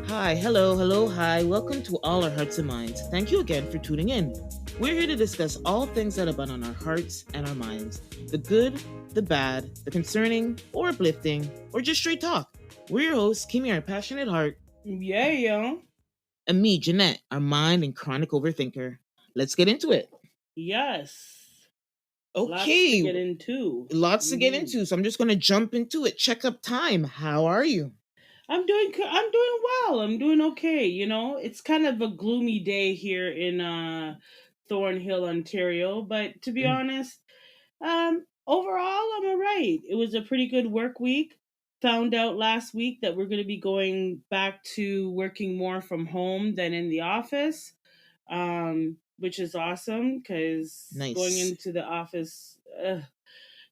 Hi, hello, hello, hi. Welcome to All Our Hearts and Minds. Thank you again for tuning in. We're here to discuss all things that have been on our hearts and our minds, the good, the bad, the concerning, or uplifting, or just straight talk. We're your hosts, Kimmy, our passionate heart, Yeah, yo. and me, Jeanette, our mind and chronic overthinker. Let's get into it. Yes. Lots to Okay, get into. lots to get Mhm. into, so I'm just going to jump into it. Checkup time. How are you? I'm doing well. I'm doing okay, It's kind of a gloomy day here in Thornhill, Ontario, but to be Mm. honest, overall I'm all right. It was a pretty good work week. Found out last week that we're going to be going back to working more from home than in the office. Which is awesome because going Nice. into the office,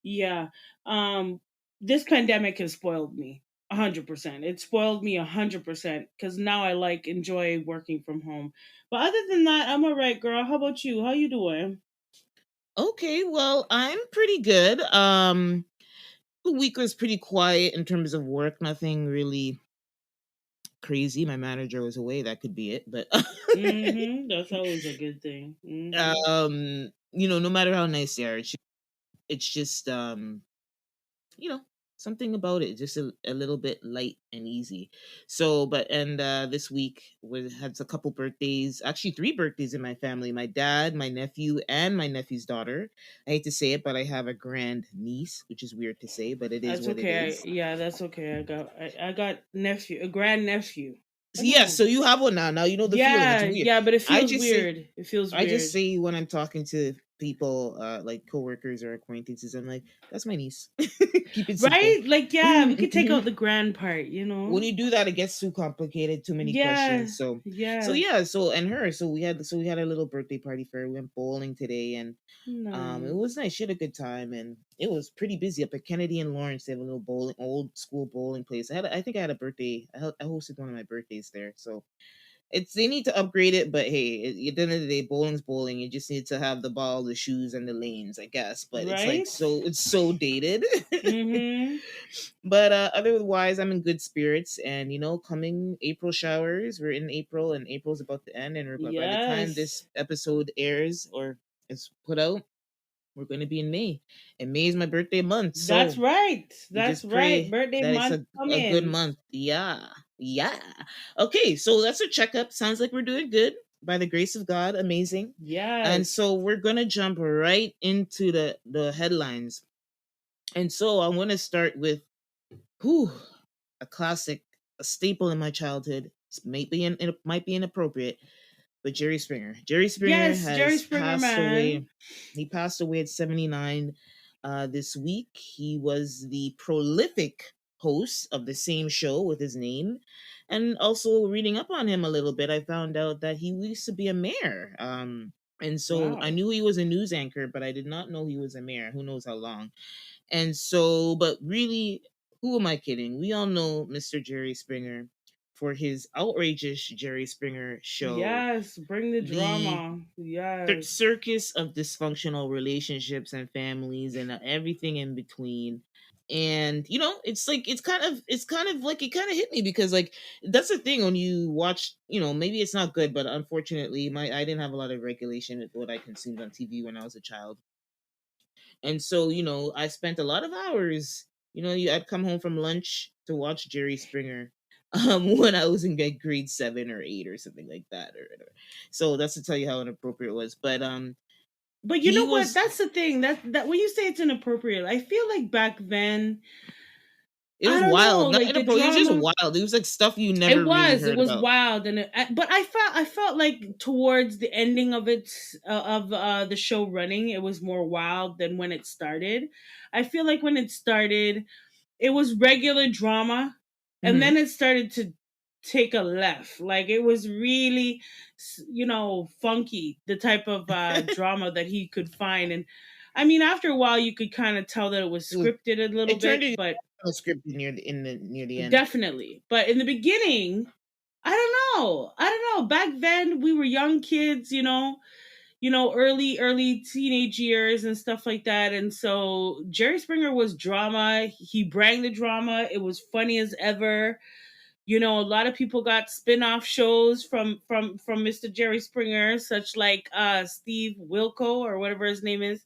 yeah. Um, this pandemic has spoiled me 100%. It spoiled me 100% because now I enjoy working from home. But other than that, I'm all right, girl. How about you? How you doing? Okay, well, I'm pretty good. The week was pretty quiet in terms of work. Nothing really crazy. My manager was away. That could be it. But That's always a good thing. no matter how nice they are, it's just you know, something about it, just a little bit light and easy. So, but and this week we had a couple birthdays, actually three birthdays in my family. My dad, my nephew, and my nephew's daughter. I hate to say it, but I have a grand niece, which is weird to say, but it is That's what it okay. is. Yeah, that's okay. I got nephew, a grand nephew. I So, yes, know. so you have one now. Now you know the feeling. It's Yeah, weird. yeah, but it I feels just say weird. It feels I just weird. say when I'm talking to people, like coworkers or acquaintances, I'm like, "That's my niece." Keep it simple. Right? Like, yeah, we could take out the grand part. When you do that, it gets too complicated, too many Yeah, questions. So yeah. yeah, so her, so we had a little birthday party for her. We went bowling today, and it was Nice. nice. She had a good time, and it was pretty busy up at Kennedy and Lawrence. They have a little bowling, old school bowling place. I think I had a birthday. I hosted one of my birthdays there, so they need to upgrade it, but hey, at the end of the day, bowling's bowling. You just need to have the ball, the shoes, and the lanes, I guess. But it's like Right? it's so dated. Mm-hmm. But otherwise, I'm in good spirits, and coming April showers. We're in April, and April's about to end, and by the time Yes. this episode airs or is put out, we're going to be in May, and May is my birthday month. That's So right. we That's just right. pray Birthday that it's month a good coming. month. Yeah. Yeah. Okay, so that's a checkup. Sounds like we're doing good by the grace of God. Amazing. And Yes. so we're gonna jump right into the headlines. And so I want to start with whew, a classic, a staple in my childhood. It might be inappropriate, but Jerry Springer. Jerry Springer Yes, Jerry has Springer, passed man. away. He passed away at 79 this week. He was the prolific host of the same show with his name. And also reading up on him a little bit, I found out that he used to be a mayor. And so I Wow. knew he was a news anchor, but I did not know he was a mayor. Who knows how long? And so, but really, who am I kidding? We all know Mr. Jerry Springer for his outrageous Jerry Springer show, Yes, bring the the drama. Yes. circus of dysfunctional relationships and families and everything in between. And it's kind of like it kind of hit me because like that's the thing when you watch, maybe it's not good, but unfortunately my I didn't have a lot of regulation with what I consumed on TV when I was a child. And so, I spent a lot of hours, I'd come home from lunch to watch Jerry Springer when I was in like grade 7 or 8 or something like that. Or whatever. So that's to tell you how inappropriate it was. But But you he know what? was, That's the thing. That when you say it's inappropriate, I feel like back then, it I was don't know, wild. Not like the inappropriate, it was just drama. wild. It was like stuff you It never really was. It heard was about. wild, but I felt like towards the ending of the show running, it was more wild than when it started. I feel like when it started, it was regular drama, and Hmm. then it started to take a left. Like it was really, funky, the type of drama that he could find. And I mean, after a while, you could kind of tell that it was It was, scripted a little it turned bit, into but a script near the end. definitely. But in the beginning, I don't know. I don't know. Back then, we were young kids, early teenage years and stuff like that. And so Jerry Springer was drama. He brought the drama. It was funny as ever. A lot of people got spin-off shows from Mr. Jerry Springer, such like Steve Wilco or whatever his name is.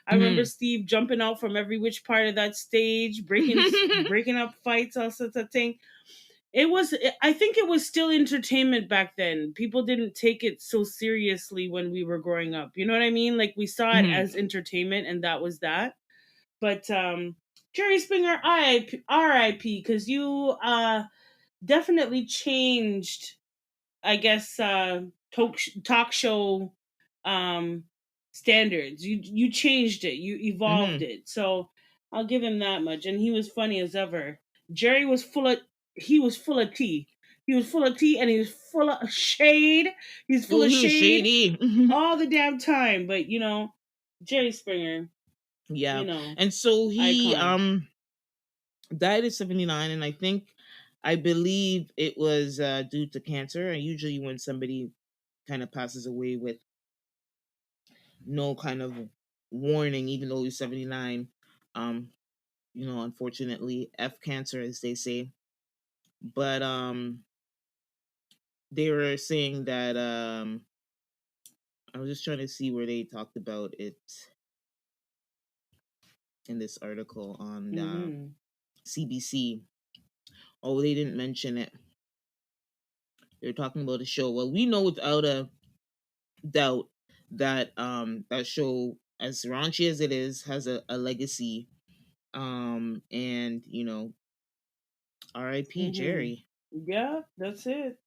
I remember Mhm. Steve jumping out from every which part of that stage, breaking up fights, all sorts of thing. I think it was still entertainment back then. People didn't take it so seriously when we were growing up. You know what I mean? Like we saw it Mhm. as entertainment and that was that. But Jerry Springer, RIP, because you definitely changed, I guess, talk show um, standards. You changed it. You evolved Mhm. it. So I'll give him that much. And he was funny as ever. Jerry was full of he was full of tea. He was full of tea and he was full of shade. He's full Oh, of he was shade shady. all the damn time. But Jerry Springer, Yeah. And so he icon. died at 79, and I believe it was due to cancer. And usually when somebody kind of passes away with no kind of warning, even though he's 79, um unfortunately, F cancer, as they say. But they were saying that I was just trying to see where they talked about it in this article on Mm-hmm. CBC. Oh, they didn't mention it. They're talking about the show. Well, we know without a doubt that that show, as raunchy as it is, has a legacy. And R.I.P. Mm-hmm. Jerry. Yeah, that's it.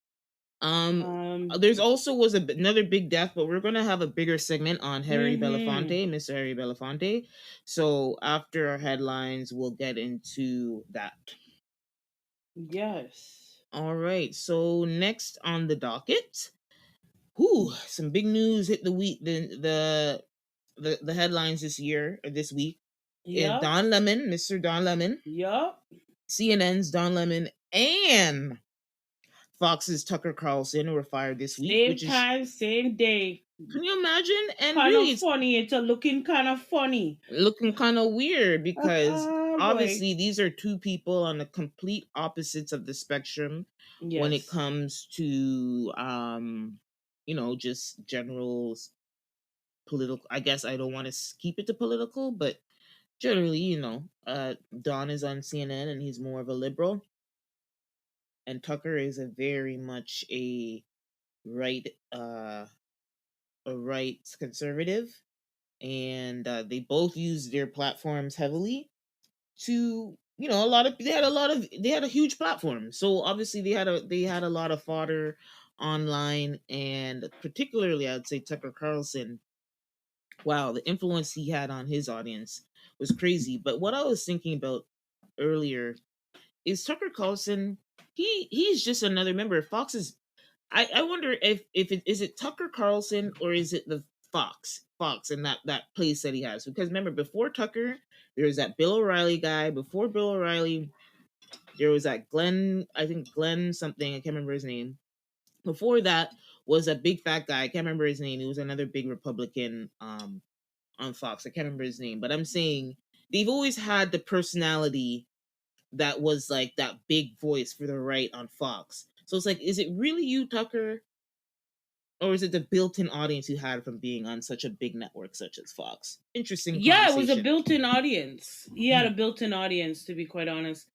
Um, Um. there's also was another big death, but we're gonna have a bigger segment on Harry Mm-hmm. Belafonte, Mr. Harry Belafonte. So after our headlines, we'll get into that. Yes. All right. So next on the docket, whoo, some big news hit the week. The headlines this year or this week. Yep. Don Lemon, Mr. Don Lemon, Yep. CNN's Don Lemon, and Fox's Tucker Carlson were fired this week, Same which is, time, same day. can you imagine? And Kind really, of it's funny. It's a looking kind of funny. looking kind of weird because Boy. obviously these are two people on the complete opposites of the spectrum when it Yes. comes to just general political. I guess I don't want to keep it to political, but generally, Don is on CNN and he's more of a liberal, and Tucker is a very much right uh a right conservative, and they both use their platforms heavily to, they had a huge platform, so obviously they had a lot of fodder online, and particularly I'd say Tucker Carlson. Wow, the influence he had on his audience was crazy. But what I was thinking about earlier is Tucker Carlson. He's just another member. Fox is. I wonder if it is it Tucker Carlson or is it the Fox and that place that he has, because remember, before Tucker there was that Bill O'Reilly guy. Before Bill O'Reilly there was that Glenn, I think Glenn something, I can't remember his name. Before that was a big fat guy, I can't remember his name. He was another big Republican on Fox. I can't remember his name, but I'm saying they've always had the personality that was like that big voice for the right on Fox. So it's like, is it really you, Tucker? Or is it the built in audience you had from being on such a big network such as Fox? Interesting Yeah, it was a conversation. built-in audience. He had a built-in audience, to be quite honest.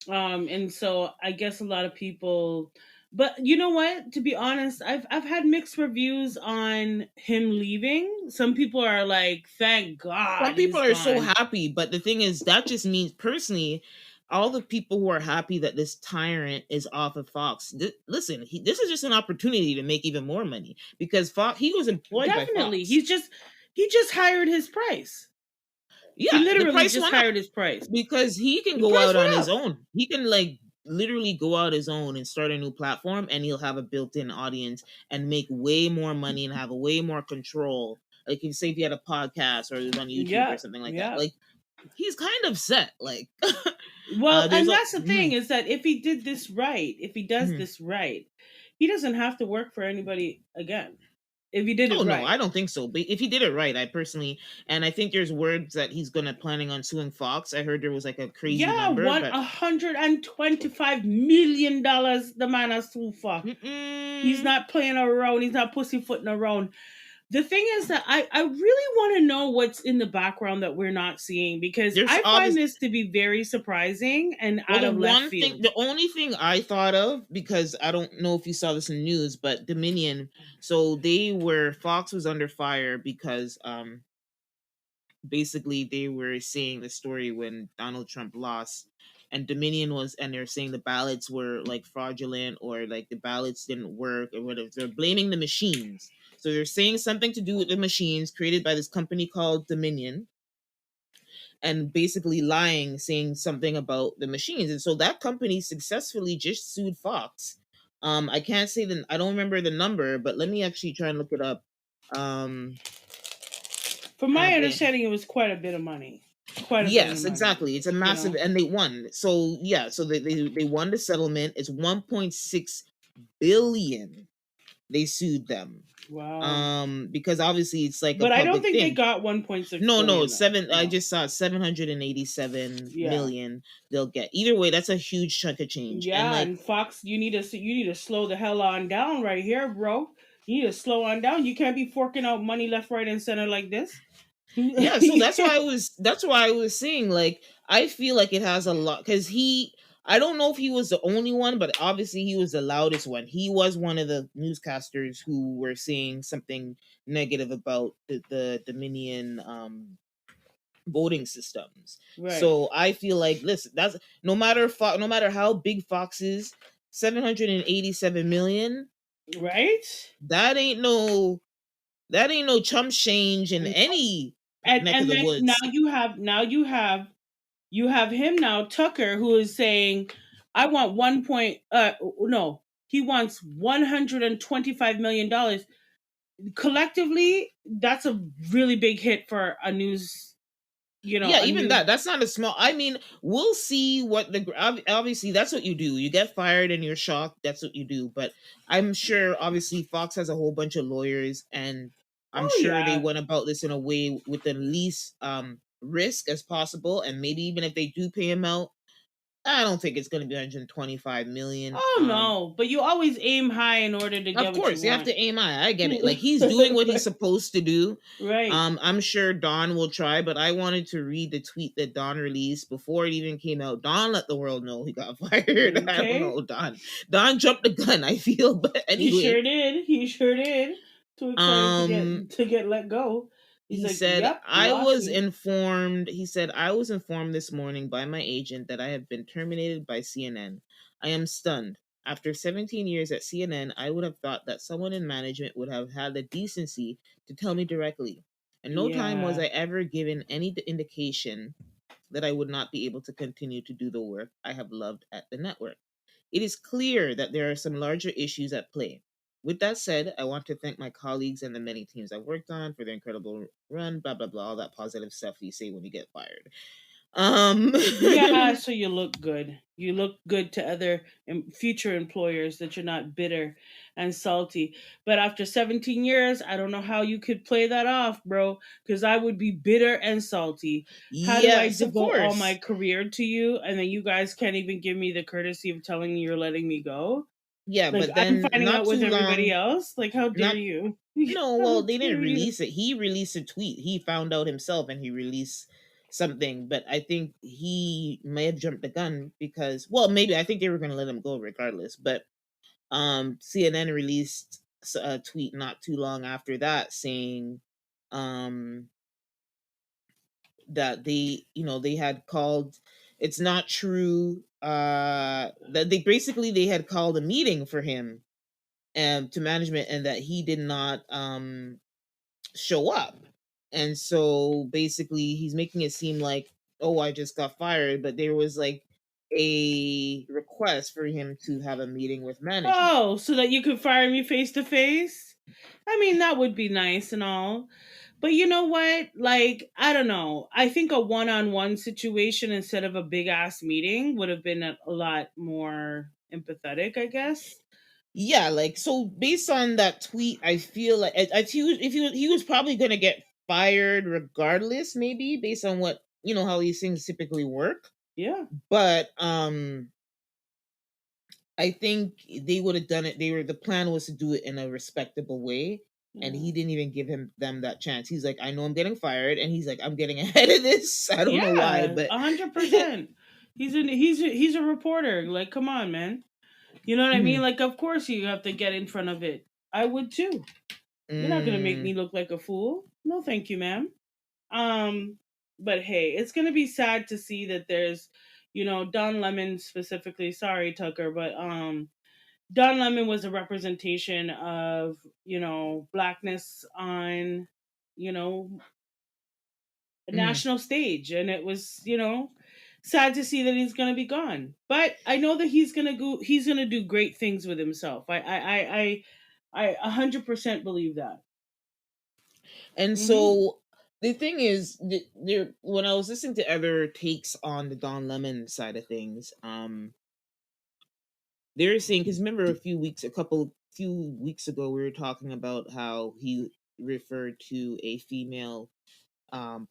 And so I guess a lot of people, but you know what? To be honest, I've had mixed reviews on him leaving. Some people are like, "Thank Some God people he's are so gone." happy, but the thing is, that just means personally, all the people who are happy that this tyrant is off of Fox. Listen, this is just an opportunity to make even more money because Fox. He was employed by Definitely, Fox. he just hired his price. He Yeah, the literally price just went up hired his price. because he can The go price out on went his up. own. He can like literally go out his own and start a new platform, and he'll have a built-in audience and make way more money and have a way more control. Like, if say if he had a podcast or he was on YouTube or Yeah, something like that, yeah. like he's kind of set. Like, Well, there's and a that's the thing is that if he did this right, if he does mhm. this right, he doesn't have to work for anybody again. if he did Oh it no, I right. don't think so. But if he did it right, I personally, and I think there's words that he's gonna planning on suing Fox. I heard there was like a crazy Yeah, number, one but $125 million the man has sued for. He's mm-mm. not playing around. He's not pussyfooting around. The thing is that I really want to know what's in the background that we're not seeing, because There's I find obviously, this to be very surprising and well, out the of left one thing, field. the only thing I thought of, because I don't know if you saw this in the news, but Dominion, so Fox was under fire because basically they were saying the story when Donald Trump lost, and Dominion was, and they're saying the ballots were like fraudulent, or like the ballots didn't work or whatever. They're blaming the machines. So they're saying something to do with the machines created by this company called Dominion, and basically lying, saying something about the machines. And so that company successfully just sued Fox. I can't say I don't remember the number, but let me actually try and look it up. Um, From my Abbott. understanding, it was quite a bit of money. Quite a bit of Yes, money. exactly. It's a You massive, know? and they won. So yeah, so they won the settlement. It's 1.6 billion. They sued them. Wow. Because obviously it's like a But I don't public think they thing. got 1.6 No, no, billion though. seven. I No. just saw 787 Yeah. million. They'll get either way. That's a huge chunk of change, and Yeah, like, and Fox, you need to slow the hell on down right here, bro. You need to slow on down. You can't be forking out money left, right, and center like this. yeah. So that's why I was saying, like, I feel like it has a lot, because I don't know if he was the only one, but obviously he was the loudest one. He was one of the newscasters who were saying something negative about the Dominion voting systems. Right. So I feel like, listen, that's no matter how big Fox is, 787 million, Right? that ain't no chump change in any neck of And the then woods. you have him now, Tucker, who is saying, I want one point no, he wants $125 million. Collectively, that's a really big hit for a news, Yeah, a even news. that's not a small. I mean, we'll see what obviously that's what you do. You get fired and you're shocked. That's what you do. But I'm sure obviously Fox has a whole bunch of lawyers, and I'm Oh sure they yeah. went about this in a way with the least risk as possible. And maybe even if they do pay him out, I don't think it's going to be 125 million. Oh no, but you always aim high in order to Of get what you course, you have want. to aim high. I get it. Like, he's doing what he's supposed to do. Right. I'm sure Don will try, but I wanted to read the tweet that Don released before it even came out. Don let the world know he got fired. I don't Okay. know, Don. Don jumped the gun, I feel. But He anyway, sure did. He sure did. Too excited um, to get let go. He's he like, said, "Yep, lost me." I was informed this morning by my agent that I have been terminated by CNN. I am stunned. After 17 years at CNN, I would have thought that someone in management would have had the decency to tell me directly. And no time was Yeah. I ever given any indication that I would not be able to continue to do the work I have loved at the network. It is clear that there are some larger issues at play. With that said, I want to thank my colleagues and the many teams I've worked on for their incredible run, blah, blah, blah, all that positive stuff you say when you get fired. Um, Yeah, so you look good. You look good to other future employers, that you're not bitter and salty. But after 17 years, I don't know how you could play that off, bro, because I would be bitter and salty. How do I yes, of devote all my course. career to you, and then you guys can't even give me the courtesy of telling me you're letting me go? Yeah, Like, but I'm then finding not out with too everybody long, else? Like, how dare not you? no, How well, they didn't dare you? release it. He released a tweet. He found out himself and he released something, but I think he may have jumped the gun because, well, maybe I think they were going to let him go regardless, but CNN released a tweet not too long after that saying um that they had called, it's not true, that they had called a meeting for him to management, and that he did not show up. And so basically he's making it seem like, oh, I just got fired, but there was like a request for him to have a meeting with management. Oh, so that you could fire me face to face? I mean, that would be nice and all. But you know what? Like, I don't know. I think a one on one situation instead of a big ass meeting would have been a lot more empathetic, I guess. yeah, like so based on that tweet, I feel like if he was probably gonna get fired regardless, maybe based on what how these things typically work. Yeah. But I think they would have done it. The plan was to do it in a respectable way, and Yeah. he didn't even give them that chance. He's like, I know I'm getting fired, and he's like, I'm getting ahead of this. I don't know why, Yeah, but 100%. He's a reporter. Like, come on, man. You know what I mean? Like, of course you have to get in front of it. I would too. You're not gonna make me mm, look like a fool. No, thank you, ma'am. Um, but hey, it's gonna be sad to see that there's, Don Lemon specifically. Sorry, Tucker, but Don Lemon was a representation of blackness on you know a mm. national stage, and it was sad to see that he's gonna be gone. But I know that he's gonna go. He's gonna do great things with himself. I 100% believe that. And Hmm. so the thing is, there when I was listening to other takes on the Don Lemon side of things, they're saying because remember few weeks ago we were talking about how he referred to a female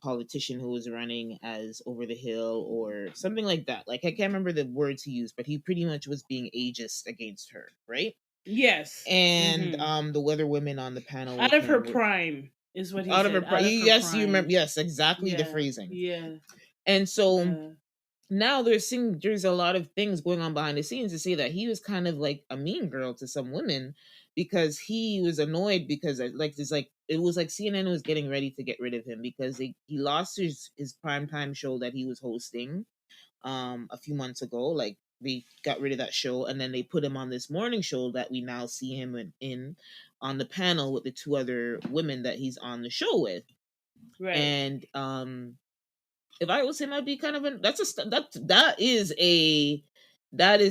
politician who was running as over the hill or something like that. Like I can't remember the words he used, but he pretty much was being ageist against her, right? Yes. And Hmm. the weather women on the panel Out with of her him were prime is what he out of her said. Out of her yes, you remember, prime. yes, exactly the Yeah. phrasing. Yeah. And so Yeah. now there's a lot of things going on behind the scenes to say that he was kind of like a mean girl to some women because he was annoyed because it was like CNN was getting ready to get rid of him because he lost his primetime show that he was hosting a few months ago. Like they got rid of that show and then they put him on this morning show that we now see him in on the panel with the two other women that he's on the show with. Right. And if I was him, I'd be kind of that's that is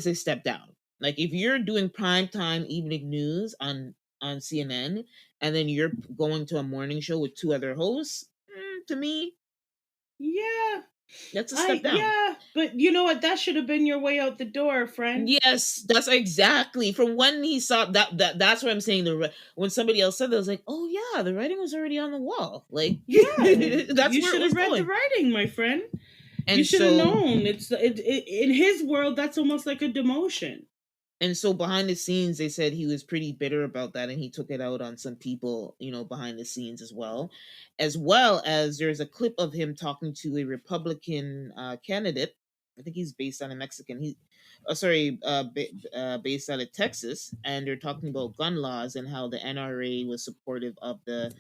a step down. Like if you're doing primetime evening news on CNN and then you're going to a morning show with two other hosts, to me, Yeah. that's a step down. Yeah, but you know what? That should have been your way out the door, friend. Yes, that's exactly from when he saw that's what I'm saying. When somebody else said that, I was like, oh yeah, the writing was already on the wall. Like Yeah, that's you where it should was have read the going. writing, my friend. You And should have so known. In his world, that's almost like a demotion. And so behind the scenes, they said he was pretty bitter about that, and he took it out on some people, behind the scenes as well. As well as there's a clip of him talking to a Republican candidate. I think he's based on a Mexican. Based out of Texas, and they're talking about gun laws and how the NRA was supportive of the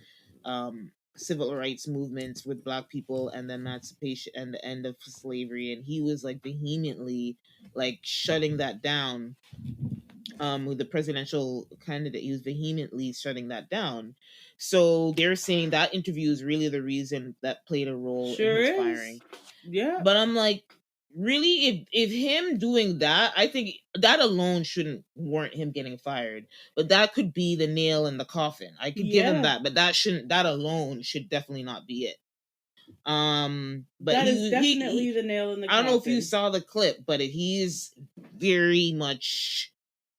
civil rights movements with Black people and the emancipation and the end of slavery, and he was like vehemently like shutting that down with the presidential candidate. He was vehemently shutting that down. So they're saying that interview is really the reason that played a role in Sure his is. firing. Yeah. But I'm like, really, if him doing that, I think that alone shouldn't warrant him getting fired. But that could be the nail in the coffin. I could give him Yeah. that, but that alone should definitely not be it. But That is he definitely the nail in the I don't know if you coffin. saw the clip, but he's very much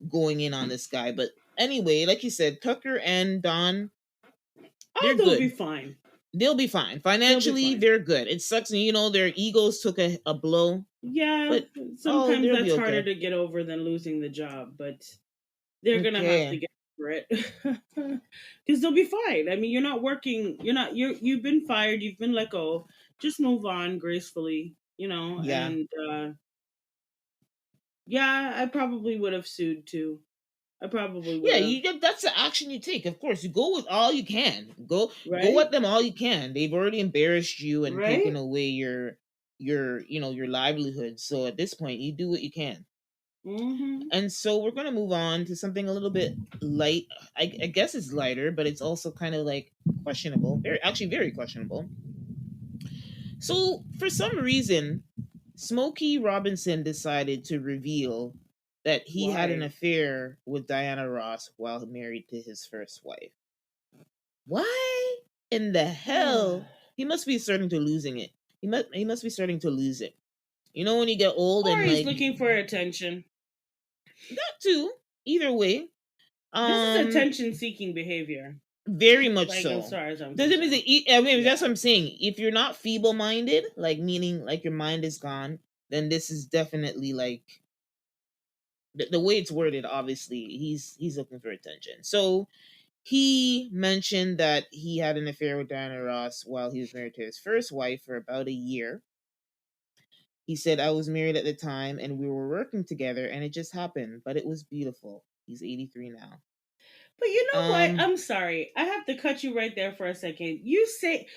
going in on this guy. But anyway, like you said, Tucker and Don, Oh, they're they'll be good. fine. They'll be fine. They'll be Financially, fine. they're good. It sucks, their egos took a blow, Yeah, but sometimes they'll be that's harder okay. to get over than losing the job, but they're gonna have to Okay. get over it because they'll be fine. I mean, you're not working. You've been fired. You've been let go. Just move on gracefully, Yeah. And yeah, I probably would have sued too. I probably would Yeah, have. that's the action you take. Of course, you go with all you can. Go Right. at them all you can. They've already embarrassed you and taken Right. away your livelihood. So at this point, you do what you can. Mm-hmm. And so we're going to move on to something a little bit light. I guess it's lighter, but it's also kind of like questionable. Very questionable. So for some reason, Smokey Robinson decided to reveal that he had an Why? affair with Diana Ross while married to his first wife. Why in the hell? He must be starting to losing it. He must be starting to lose it. When you get old Or and he's like looking for attention. that too. Either way. This is Um, attention-seeking behavior. very much Like, as so. far as I'm Doesn't mean concerned. that I mean that's Yeah. what I'm saying. If you're not feeble-minded, like meaning like your mind is gone, then this is definitely like the way it's worded. Obviously, he's looking for attention. So he mentioned that he had an affair with Diana Ross while he was married to his first wife for about a year. He said, I was married at the time and we were working together and it just happened, but it was beautiful. He's 83 now. But you know what? Um, I'm sorry. I have to cut you right there for a second. You say,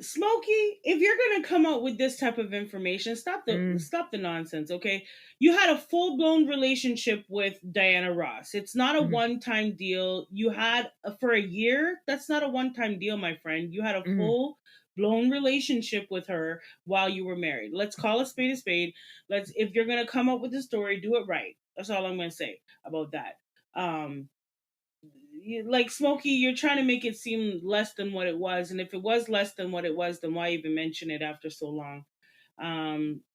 Smokey, if you're gonna come out with this type of information, mm, stop the nonsense, okay? You had a full blown relationship with Diana Ross. It's not a mhm, one time deal. You had for a year. That's not a one time deal, my friend. You had a mhm. full blown relationship with her while you were married. Let's call a spade a spade. Let's if you're gonna come up with the story, do it right. That's all I'm gonna say about that. Um, like Smokey, you're trying to make it seem less than what it was, and if it was less than what it was, then why even mention it after so long?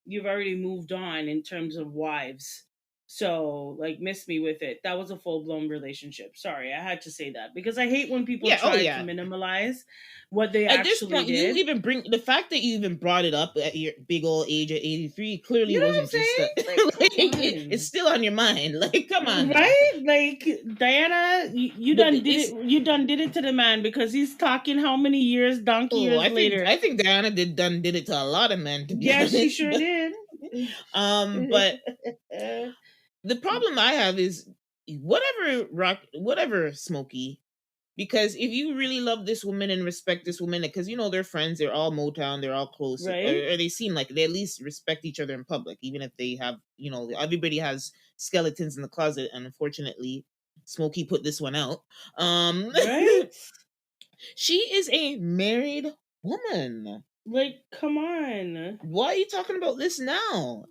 You've already moved on in terms of wives, so like, miss me with it. That was a full blown relationship. Sorry, I had to say that because I hate when people Yeah, oh try to yeah. minimalize what they At this actually point, you did. even bring the fact that you even brought it up at your big old age of 83 clearly You know what I'm wasn't just saying? that. Like, It's come still on your mind. Like, come on. on now. Right? Like, Diana, you But done did it's it. You done did it to the man because he's talking how many years, donkey oh, years later. I think Diana did it to a lot of men, to be Yes, she honest. sure But did. but the problem I have is whatever Smokey, because if you really love this woman and respect this woman, because they're friends, they're all Motown, they're all close, Right? or they seem like they at least respect each other in public, even if they have, everybody has skeletons in the closet, and unfortunately, Smokey put this one out. Um, Right? she is a married woman. Like, come on. Why are you talking about this now?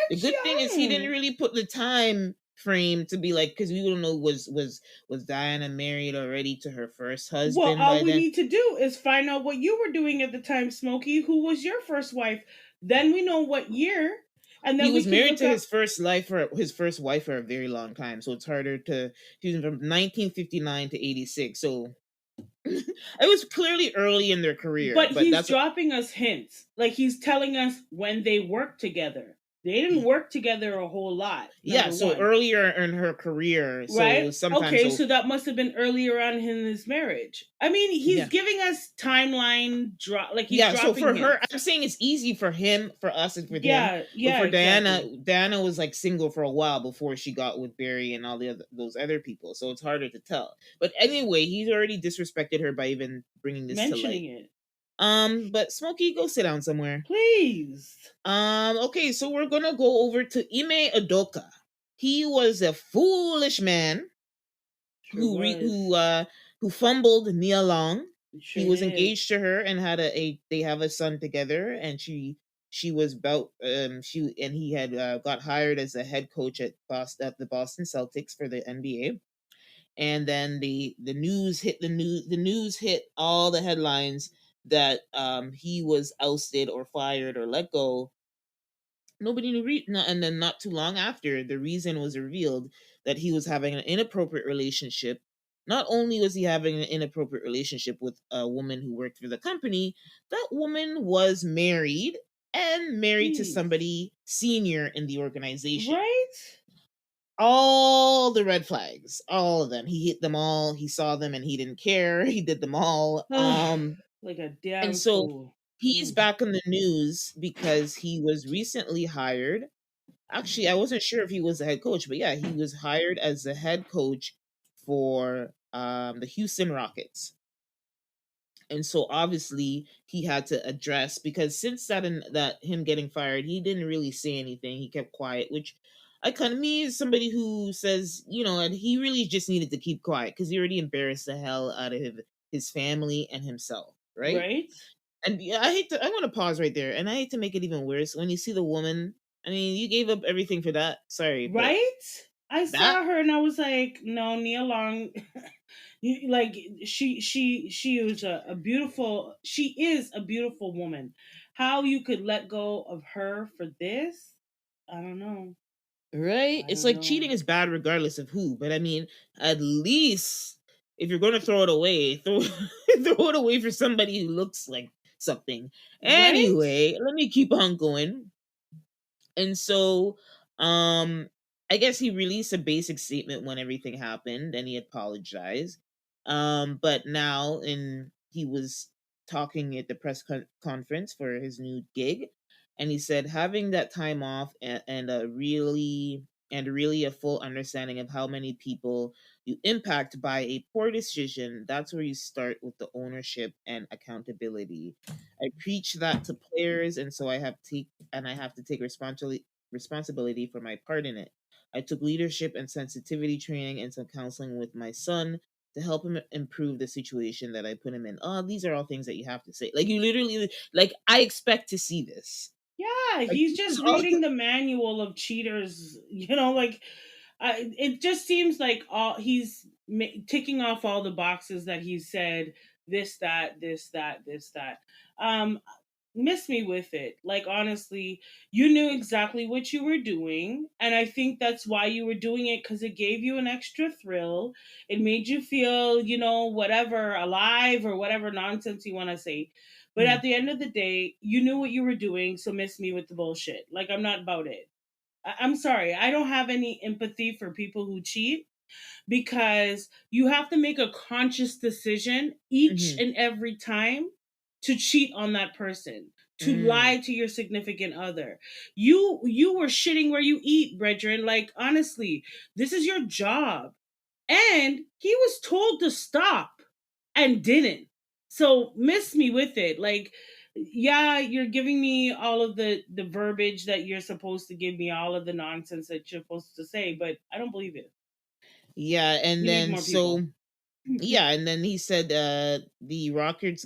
The good thing is he didn't Attention. really put the time frame to be like, because we don't know, was Diana married already to her first Well, husband all by we then? need to do is find out what you were doing at the time, Smokey. Who was your first wife? Then we know what year, and He then we was can married look to up. his first wife for a very long time, so it's harder to. He was from 1959 to 86, so it was clearly early in their career. But But he's that's what. dropping us hints. Like, he's telling us when they worked together. They didn't work together a whole lot, Yeah, number so one. earlier in her career, so Right? sometimes Okay, so so that must have been earlier on in his marriage. I mean, he's yeah. giving us timeline drop, like he's Yeah, so dropping for her, hints. I'm saying it's easy for him, for us, and for him. Yeah, But yeah, for Diana, exactly. Diana was like single for a while before she got with Barry and all those other people. So it's harder to tell. But anyway, he's already disrespected her by even bringing this to Mentioning light. it. But Smokey, go sit down somewhere. Please. Okay, so we're gonna go over to Ime Udoka. He was a foolish man Sure was. who fumbled Nia Long. He Sure was did. engaged to her and had a they have a son together, and she was about she and he had got hired as a head coach at the Boston Celtics for the NBA. And then the news hit all the headlines that he was ousted or fired or let go. Nobody knew and then not too long after, the reason was revealed that he was having an inappropriate relationship. Not only was he having an inappropriate relationship with a woman who worked for the company, that woman was married, and married to Jeez. somebody senior in the organization. Right? All the red flags, all of them, he hit them all. He saw them and he didn't care. He did them all. Like a And damn so fool. he's Mm. back in the news because he was recently hired. Actually, I wasn't sure if he was the head coach, but yeah, he was hired as the head coach for the Houston Rockets. And so obviously he had to address, because since that him getting fired, he didn't really say anything. He kept quiet, which I kind of me as somebody who says, and he really just needed to keep quiet because he already embarrassed the hell out of his family and himself, right? Right? And yeah, I want to pause right there, and I hate to make it even worse when you see the woman. I mean, you gave up everything for that. Sorry, but Right? I that saw her and I was like, no, Nia Long. Like, she was a beautiful, she is a beautiful woman. How you could let go of her for this? I don't know. Right? I It's don't like know. cheating is bad regardless of who, but I mean, at least if you're going to throw it away, throw it away for somebody who looks like something. Right? Anyway, let me keep on going. And so, um, I guess he released a basic statement when everything happened, and he apologized. But now, in he was talking at the conference for his new gig, and he said having that time off and a really a full understanding of how many people you impact by a poor decision. That's where you start with the ownership and accountability. I preach that to players, and so I have to take responsibility for my part in it. I took leadership and sensitivity training and some counseling with my son to help him improve the situation that I put him in. Oh, these are all things that you have to say. Like you literally, like I expect to see this. Yeah, Like he's this is just all. reading the manual of cheaters. Like it just seems like all he's ticking off all the boxes that he said this, that, this, that, this, that. Um, Miss me with it. Like honestly, you knew exactly what you were doing, and I think that's why you were doing it because it gave you an extra thrill. It made you feel, whatever, alive or whatever nonsense you want to say. But Hmm. at the end of the day, you knew what you were doing, so miss me with the bullshit. Like I'm not about it. I'm sorry, I don't have any empathy for people who cheat because you have to make a conscious decision each Mm-hmm. and every time to cheat on that person, to Mm. lie to your significant other. You were shitting where you eat, brethren. Like honestly, this is your job. And he was told to stop and didn't. So miss me with it. Like, yeah, you're giving me all of the verbiage that you're supposed to give me, all of the nonsense that you're supposed to say, but I don't believe it. Yeah, and You need then more people. he said the Rockets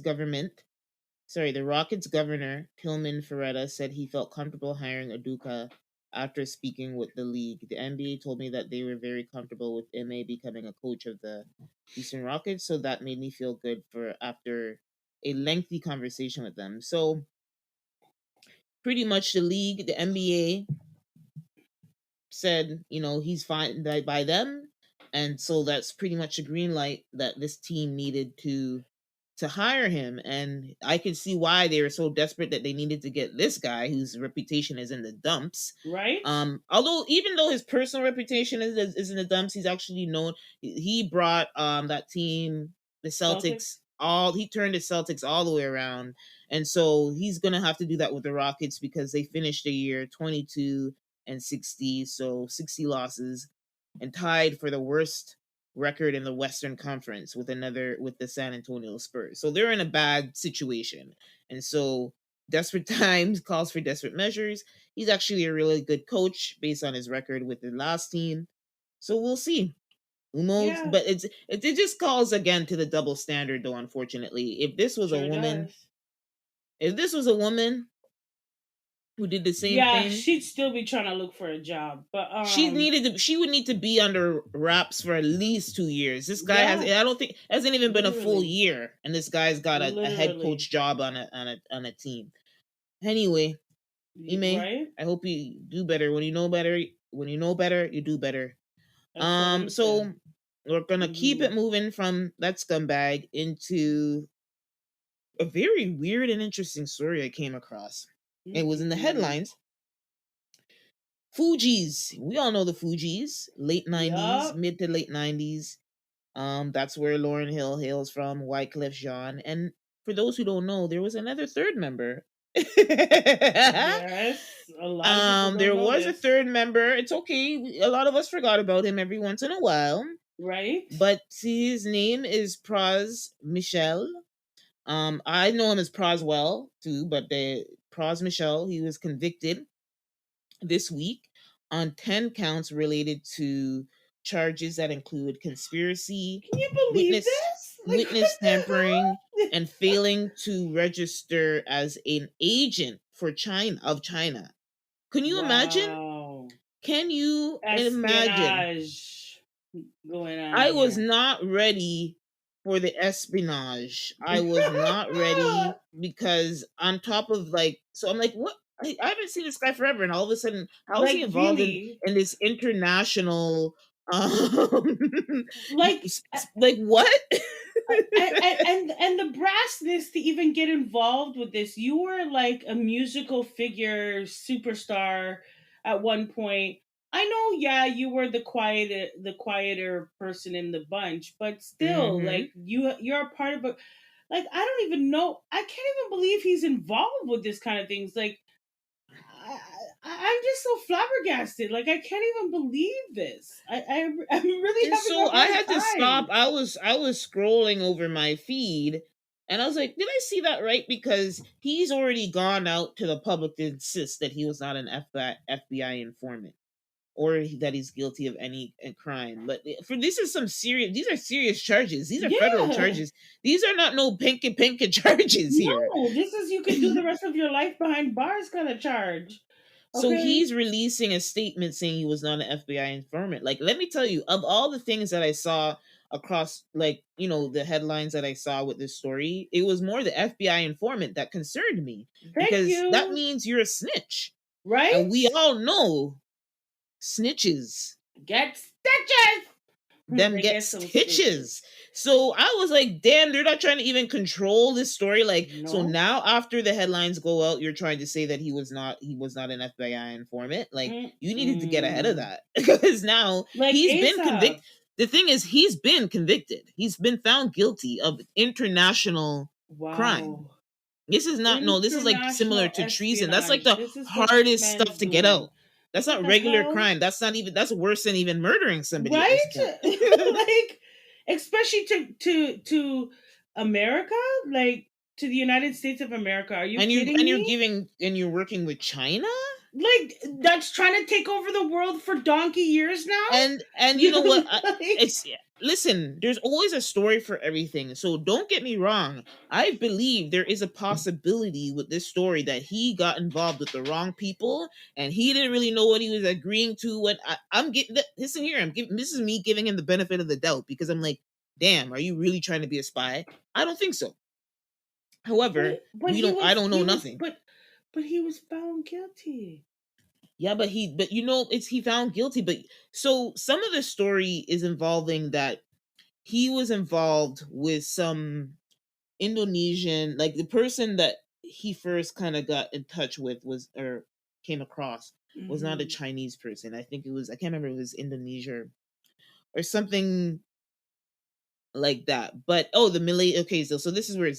governor, Kilman Ferretta, said he felt comfortable hiring Aduka after speaking with the league. The NBA told me that they were very comfortable with MA becoming a coach of the Houston Rockets, so that made me feel good for after a lengthy conversation with them. So pretty much the league, the NBA said, he's fine by them, and so that's pretty much a green light that this team needed to hire him. And I can see why they were so desperate that they needed to get this guy whose reputation is in the dumps. Right? Although even though his personal reputation is in the dumps, he's actually known. He brought that team, the Celtics? Celtics. All he turned the Celtics all the way around, and so he's gonna have to do that with the Rockets because they finished the year 22-60, so 60 losses, and tied for the worst record in the Western Conference with the San Antonio Spurs. So they're in a bad situation. And so desperate times calls for desperate measures. He's actually a really good coach based on his record with the last team. So we'll see. Who knows? Yeah, But it just calls again to the double standard though, unfortunately. sure does. If this was a woman who did the same Yeah, thing, she'd still be trying to look for a job. But she would need to be under wraps for at least 2 years. This guy has yeah, I don't think hasn't even been a full literally. year, and this guy's got a head Literally. coach job on a team. Anyway, Ime, Right? I hope you do better. When you know better, you do better. That's what I'm So saying. we're gonna keep Hmm. it moving from that scumbag into a very weird and interesting story I came across. It was in the Mm-mm-mm. headlines. Fugees. We all know the Fugees. Late 90s, Yup. mid to late 90s. That's where Lauren Hill hails from, Wyclef Jean. And for those who don't know, there was another third member. Yes, a lot of people don't There know was a this. third member. It's okay. A lot of us forgot about him every once in a while. Right? But his name is Praz Michel. I know him as Praz well too, but the Praz Michel, he was convicted this week on 10 counts related to charges that include conspiracy, Can you believe witness this? Like, what witness the tampering, hell? and failing to register as an agent for China. Can you imagine? Wow. Can you imagine? Espionage going on I was here. not ready for the espionage. I was not ready because on top of like, so I'm like, what? I haven't seen this guy forever, and all of a sudden, how is he Like involved really, in this international, um, like like what? and the brassness to even get involved with this. You were like a musical figure superstar at one point. I know, yeah, you were the quieter person in the bunch, but still, Hmm. like you're a part of a, like I don't even know. I can't even believe he's involved with this kind of things. Like I'm just so flabbergasted. Like I can't even believe this. I'm really And having so a I hard had to stop. time. I was scrolling over my feed, and I was like, "Did I see that right?" Because he's already gone out to the public to insist that he was not an FBI informant, or that he's guilty of any crime. But for this is some serious. These are serious charges. These are federal Yeah. charges. These are not no pinky pinky charges here. No, this is you could do the rest of your life behind bars kind of charge. So Okay. he's releasing a statement saying he was not an FBI informant. Like, let me tell you, of all the things that I saw across, like, the headlines that I saw with this story, it was more the FBI informant that concerned me, Thank because that you. means you're a snitch. And we Right? all know snitches, Get stitches. them They get get some stitches. stitches. So I was like, damn, they're not trying to even control this story. Like, so No. now after the headlines go out, you're trying to say that he was not an FBI informant. Like, you needed to get ahead of Mm-mm. that because now Like he's been ASAP. convicted. The thing is, he's been convicted. He's been found guilty of international crime. Wow. This is not, no, this is like similar International to treason. That's like espionage. the This is what this hardest stuff man's to get doing. out. That's What not the regular hell? crime. That's worse than even murdering somebody at this Right? point. Like, especially to America, like to the United States of America. Are you And you kidding and you're me? giving and you're working with China? Like that's trying to take over the world for donkey years now. And you know what? Like, It's Listen, there's always a story for everything. So don't get me wrong. I believe there is a possibility with this story that he got involved with the wrong people, and he didn't really know what he was agreeing to. When I'm getting, listen here, this is me giving him the benefit of the doubt, because I'm like, damn, are you really trying to be a spy? I don't think so. However, but he I was don't know he was nothing. but he was found guilty. Yeah, but it's he found guilty. But so some of the story is involving that he was involved with some Indonesian, like the person that he first kind of got in touch with was, or came across, was not a Hmm. Chinese person. I think it was, I can't remember, it was Indonesia or something like that. But oh, the Malay, okay, so this is where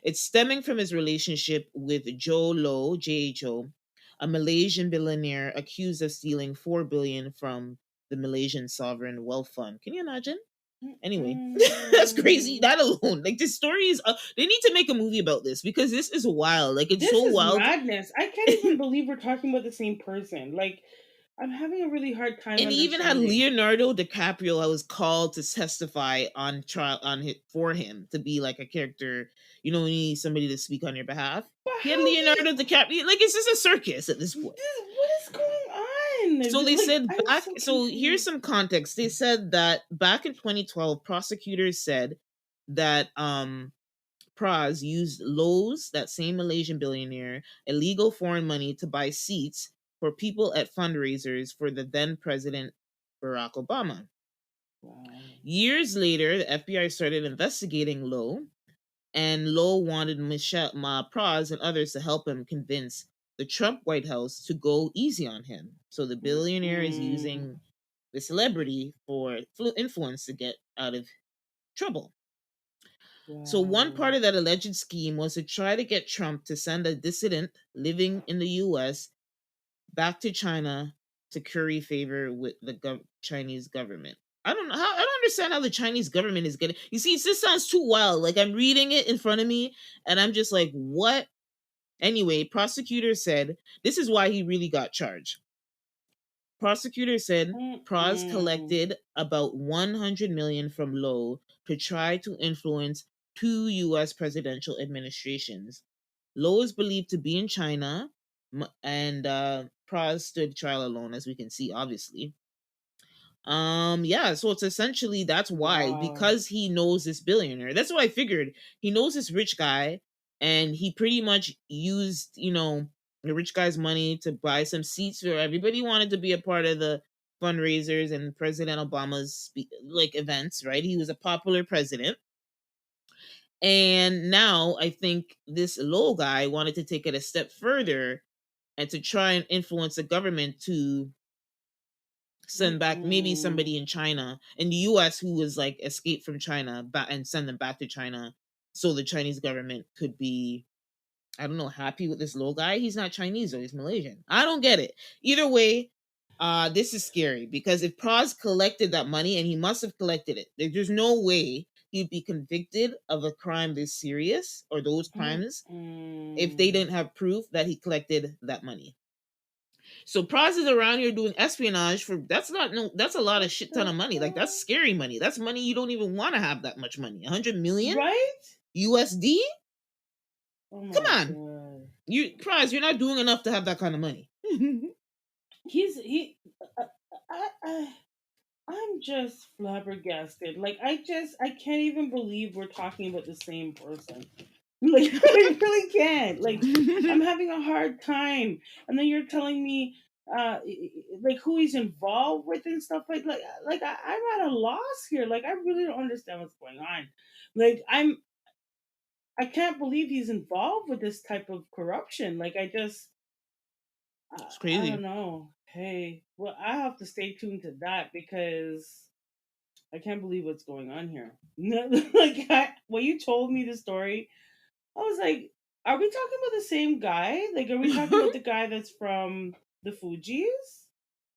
it's stemming from his relationship with Joe Lo, JHO, a Malaysian billionaire accused of stealing 4 billion from the Malaysian sovereign wealth fund. Can you imagine? Anyway, that's crazy. Mm. That alone, like, this story is, they need to make a movie about this, because this is wild. Like, it's This so is wild. madness. I can't even believe we're talking about the same person. Like, I'm having a really hard time And he even had understanding. Leonardo DiCaprio. I was called to testify on trial for him to be like a character. You know, when you need somebody to speak on your behalf. But He had how Leonardo DiCaprio. Like, it's just a circus at this point. what is going So on? they Like, said I'm back. so So here's confused. some context. They said that back in 2012, prosecutors said that Praz used Lowe's, that same Malaysian billionaire, illegal foreign money to buy seats for people at fundraisers for the then president Barack Obama. Wow. Years later, the FBI started investigating Lowe, and Lowe wanted Michelle Praz and others to help him convince the Trump White House to go easy on him. So the billionaire is Mm-mm. using the celebrity for influence to get out of trouble. So one Wow. part of that alleged scheme was to try to get Trump to send a dissident living in the US back to China to curry favor with the Chinese government. I don't understand how the Chinese government is getting. You see, this sounds too wild. Like, I'm reading it in front of me, and I'm just like, what? Anyway, prosecutor said this is why he really got charged. Prosecutor said Praz Mm-mm. collected about 100 million from Lowe to try to influence two US presidential administrations. Lowe is believed to be in China, and Praz stood trial alone, as we can see, obviously. Yeah, so it's essentially, that's why, Wow. because he knows this billionaire. That's what I figured. He knows this rich guy, and he pretty much used, the rich guy's money to buy some seats for everybody. Wanted to be a part of the fundraisers and President Obama's like events, right? He was a popular president. And now I think this low guy wanted to take it a step further and to try and influence the government to send back maybe somebody in China, in the US, who was like escaped from China, and send them back to China so the Chinese government could be, I don't know, happy with this low guy. He's not Chinese though, he's Malaysian. I don't get it. Either way, this is scary because if Praz collected that money, and he must have collected it, there's no way he'd be convicted of a crime this serious or those crimes if they didn't have proof that he collected that money. So Praz is around here doing espionage for that's a lot of shit ton of money. Like that's scary money. That's money you don't even want to have that much money. 100 million, right? USD. Oh my Come on, God. Praz, you're not doing enough to have that kind of money. I'm just flabbergasted. Like I can't even believe we're talking about the same person. Like I really can't. Like I'm having a hard time, and then you're telling me, like who he's involved with and stuff I'm at a loss here. Like I really don't understand what's going on. Like I can't believe he's involved with this type of corruption. Like It's I crazy. don't know. Hey, well, I have to stay tuned to that because I can't believe what's going on here. When you told me the story, I was like, are we talking about the same guy? Like, are we talking about the guy that's from the Fugees?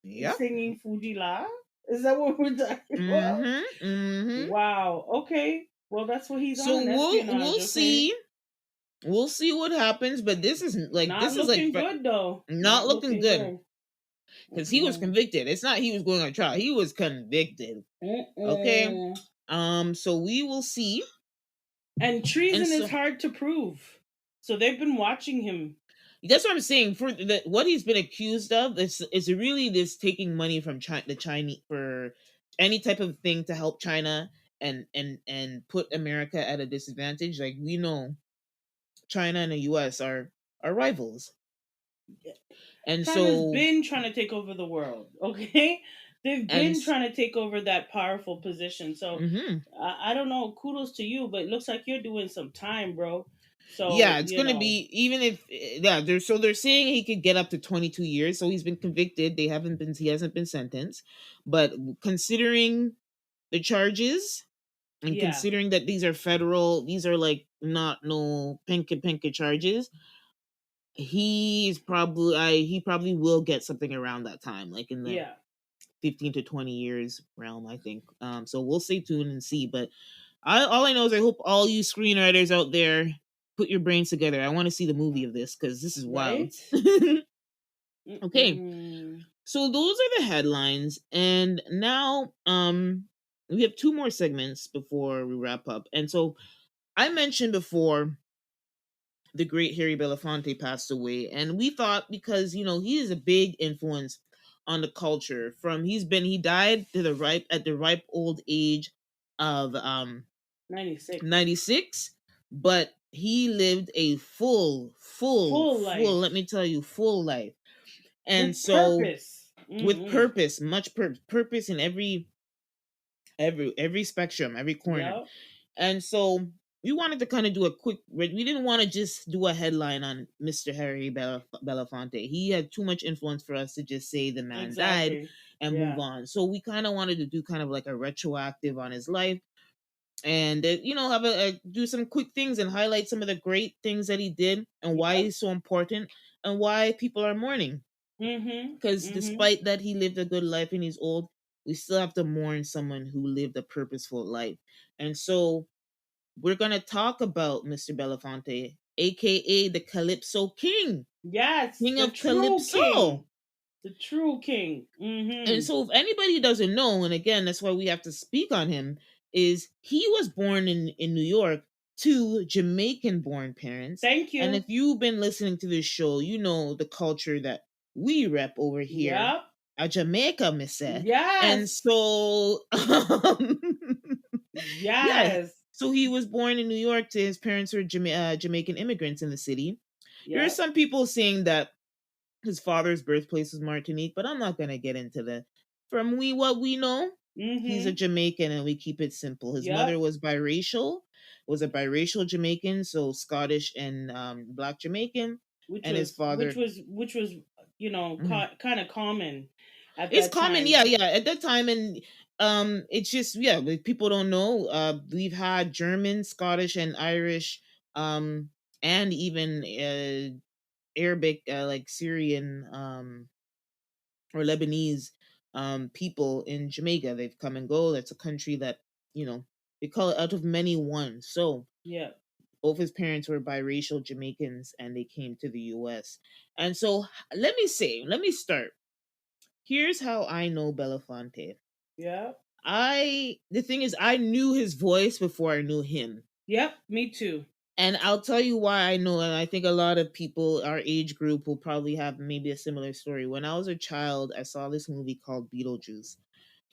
Yep. Singing Fuji La? Is that what we're talking about? Wow. Okay. Well, that's what he's So on, we'll espionage, okay? see. We'll see what happens, but this is Not looking good, though. not Not looking looking good good. because he was Mm-mm. convicted. It's not he was going on trial. He was convicted. Okay. Mm-mm. So we will see. And And treason is so hard to prove. So they've been watching him. that's what I'm saying. For what he's been accused of, is really this taking money from the Chinese for any type of thing to help China and put America at a disadvantage. Like we know, China and the U.S. are rivals, and China's so been trying to take over the world, okay? They've and been trying to take over that powerful position. So mm-hmm. I don't know. Kudos to you, but it looks like you're doing some time, bro. Yeah, So, it's gonna be even if they're saying he could get up to 22 years. So he's been convicted. He hasn't been sentenced, but considering the charges and yeah, considering that these are federal, these are like not no pinka charges. He probably will get something around that time, like in the yeah. 15 to 20 years realm, I think. So we'll stay tuned and see. But all I know is I hope all you screenwriters out there put your brains together. I want to see the movie of this because this is wild. Right? Okay, Mm-mm. so those are the headlines, and now we have two more segments before we wrap up. And so I mentioned before the great Harry Belafonte passed away, and we thought because he is a big influence on the culture. He died to the ripe old age of 96. 96, but he lived a Full let life me tell you, full life. And with so purpose. with Mm-hmm. purpose, much purpose in every spectrum, every corner. Yep. And so we wanted to kind of do a quick. We didn't want to just do a headline on Mr. Harry Belafonte. He had too much influence for us to just say the man died Exactly. and move Yeah. on. So we kind of wanted to do kind of like a retroactive on his life, and have do some quick things and highlight some of the great things that he did and why Yep. he's so important and why people are mourning. Mm-hmm. Because Mm-hmm. despite that he lived a good life and he's old, we still have to mourn someone who lived a purposeful life. And so we're gonna talk about Mr. Belafonte, aka the Calypso King, Yes, King the of true Calypso. king. The true king. And Mm-hmm. so if anybody doesn't know, and again that's why we have to speak on him, is he was born in New York to Jamaican born parents. Thank And if you. you've been listening to this show, you know the culture that we rep over here. Yep. A Jamaica, Miss. And Yes. so yeah. Yes. So he was born in New York to his parents were Jamaican immigrants in the city. There are Yep. some people saying that His father's birthplace was Martinique, but I'm not gonna get into the from we what we know. He's a Mm-hmm. Jamaican and we keep it simple. His mother Yep. was biracial, was a biracial Jamaican, so Scottish and black Jamaican, Which and his was which father. was which was Mhm. kind of common at It's that common, time. yeah, yeah, at that time, and it's just yeah, like, people don't know. We've had German, Scottish, and Irish, um, and even Arabic, like Syrian, or Lebanese people in Jamaica. They've come and go. That's a country that, you know, they call it out of many one. So Yeah. both his parents were biracial Jamaicans and they came to the US. And so let me start. Here's how I know Belafonte. Yeah. The thing is, I knew his voice before I knew him. Yep. Me too. And I'll tell you why I know, and I think a lot of people our age group will probably have maybe a similar story. When I was a child, I saw this movie called Beetlejuice,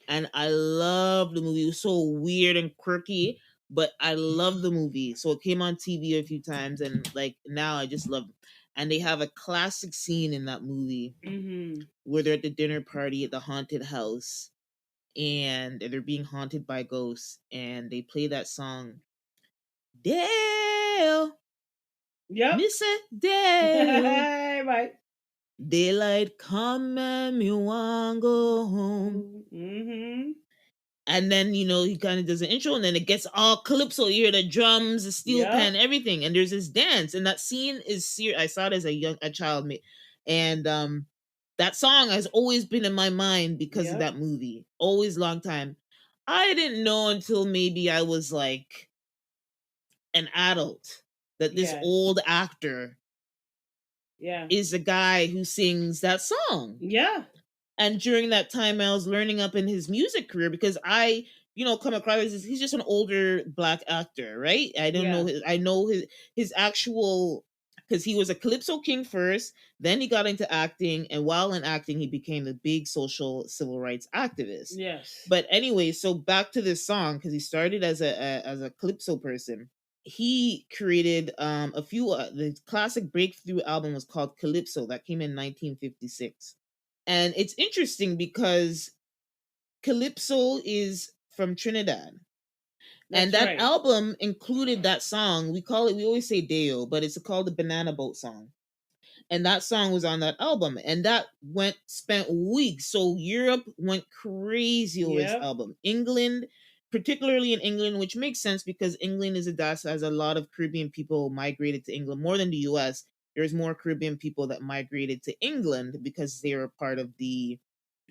and I love the movie. It was so weird and quirky, but I love the movie. So it came on TV a few times, and like now I just love it. And they have a classic scene in that movie Mm-hmm. where they're at the dinner party at the haunted house, and they're being haunted by ghosts, and they play that song, Dale, Yep. Mr. Dale. Right. Daylight come and me want go home. Mm-hmm. And then, he kind of does an intro and then it gets all calypso. You hear the drums, the steel pan, Yep. everything. And there's this dance. And that scene is serious. I saw it as a child. And that song has always been in my mind because of Yep. that movie. Always long time. I didn't know until maybe I was like an adult that this Yeah. old actor Yeah. is the guy who sings that song. Yeah. And during that time, I was learning up in his music career because come across he's just an older black actor, right? I don't know Yeah. I know his actual, because he was a calypso king first, then he got into acting, and while in acting, he became a big social civil rights activist. Yes. But anyway, so back to this song, because he started as a calypso person. He created a few the classic breakthrough album was called Calypso, that came in 1956. And it's interesting because Calypso is from Trinidad. And That's that right. album included that song. We always say Deo, but it's called the Banana Boat song. And that song was on that album. And that spent weeks. So Europe went crazy over this Yep. album. England, particularly in England, which makes sense because England has a lot of Caribbean people migrated to England more than the US. There's more Caribbean people that migrated to England because they were part of um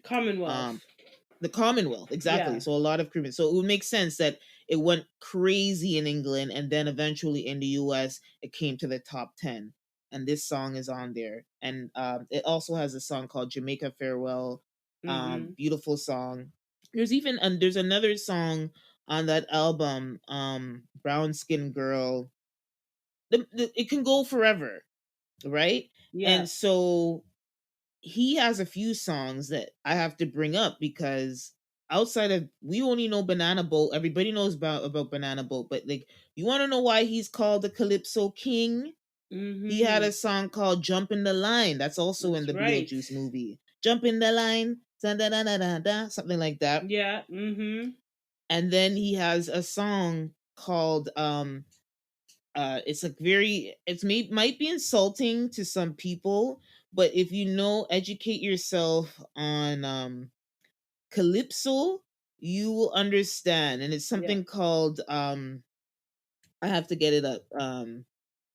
Commonwealth. the Commonwealth, exactly. Yeah. So a lot of Caribbean. So it would make sense that it went crazy in England, and then eventually in the US it came to the top 10. And this song is on there. And it also has a song called Jamaica Farewell. Mm-hmm. Beautiful song. There's another song on that album, Brown Skin Girl. It can go forever, right? Yeah. And so he has a few songs that I have to bring up because outside of, we only know Banana Boat. Everybody knows about Banana Boat, but like, you want to know why he's called the Calypso King? He had Mm-hmm. a song called "Jump in the Line." That's also in That's the right. Beetlejuice movie. Jump in the line, da da da da da da, something like that. Yeah. Mm-hmm. And then he has a song called it's like might be insulting to some people, but if you know, educate yourself on calypso, you will understand. And it's Yeah. something called I have to get it up.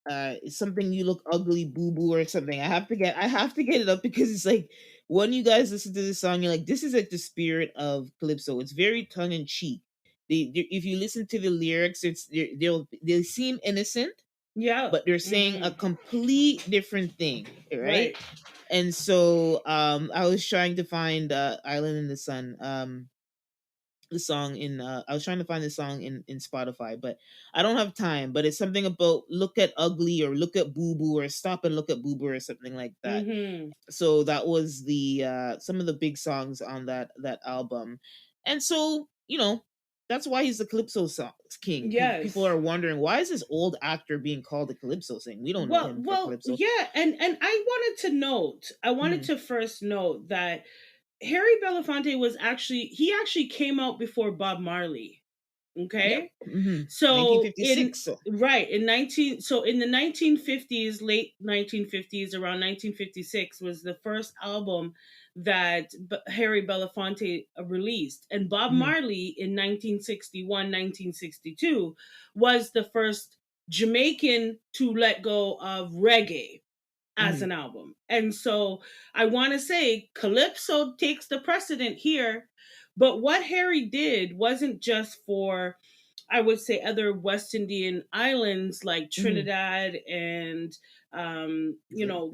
It's something, you look ugly, boo boo, or something. I have to get it up because it's like, when you guys listen to this song, you're like, this is like the spirit of calypso. It's very tongue in cheek. If you listen to the lyrics, they seem innocent, Yeah. but they're saying a Mm-hmm. complete different thing, right? Right. And so I was trying to find Island in the Sun, the song in I was trying to find the song in Spotify, but I don't have time. But it's something about look at ugly, or look at boo boo, or stop and look at boo boo, or something like that. Mm-hmm. So that was the some of the big songs on that album. And so, That's why he's the king. People Yes. are wondering, why is this old actor being called a calypso king? We don't know him for calypso. Yeah, and I wanted Hmm. to first note that Harry Belafonte he actually came out before Bob Marley. Yep. Okay? Hmm. So in 1956. So. right in 19 so in the 1950s, late 1950s, around 1956 was the first album that Harry Belafonte released, and Bob Hmm. Marley in 1961, 1962 was the first Jamaican to let go of reggae as Hmm. an album. And so I want to say Calypso takes the precedent here, but what Harry did wasn't just for, I would say, other West Indian islands like Hmm. Trinidad and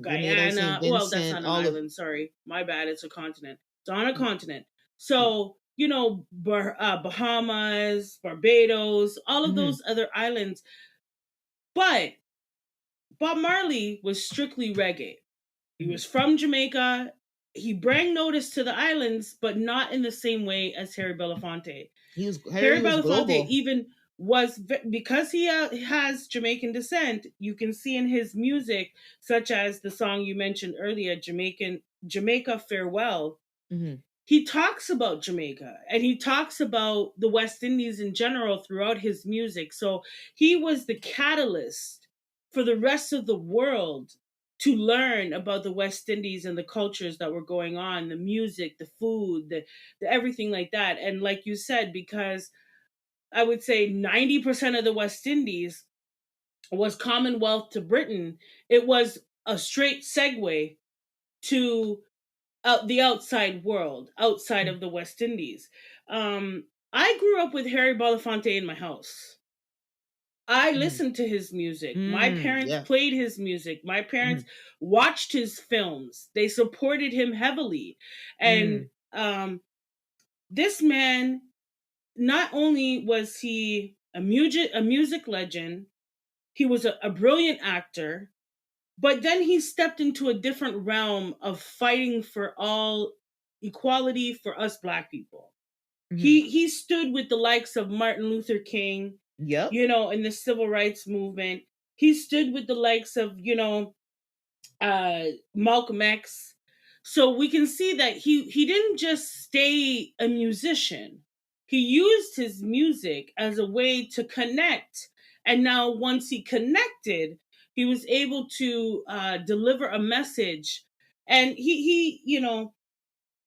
Grenada, St. Guyana. Well, that's Vincent, not an all of. island. Sorry, my bad. It's a continent. It's on a continent. So Bahamas, Barbados, all of Hmm. those other islands. But Bob Marley was strictly reggae. He Hmm. was from Jamaica. He brought notice to the islands, but not in the same way as Harry Belafonte. Harry Harry was Belafonte global. even because he has Jamaican descent. You can see in his music, such as the song you mentioned earlier, Jamaica Farewell. Hmm. He talks about Jamaica and he talks about the West Indies in general throughout his music. So he was the catalyst for the rest of the world to learn about the West Indies and the cultures that were going on, the music, the food, the everything like that. And like you said, because I would say 90% of the West Indies was Commonwealth to Britain, it was a straight segue to the outside world, outside of the West Indies. I grew up with Harry Belafonte in my house. I Hmm. listened to his music. My Mm, parents yeah. played his music. My Hmm. parents watched his films. They supported him heavily. And Mm, this man, not only was he a music legend, he was a brilliant actor, but then he stepped into a different realm of fighting for all equality for us black people. mhm. He stood with the likes of Martin Luther King, Yep. in the civil rights movement. He stood with the likes of, Malcolm X. So we can see that he didn't just stay a musician. He used his music as a way to connect. And now once he connected, he was able to deliver a message. And he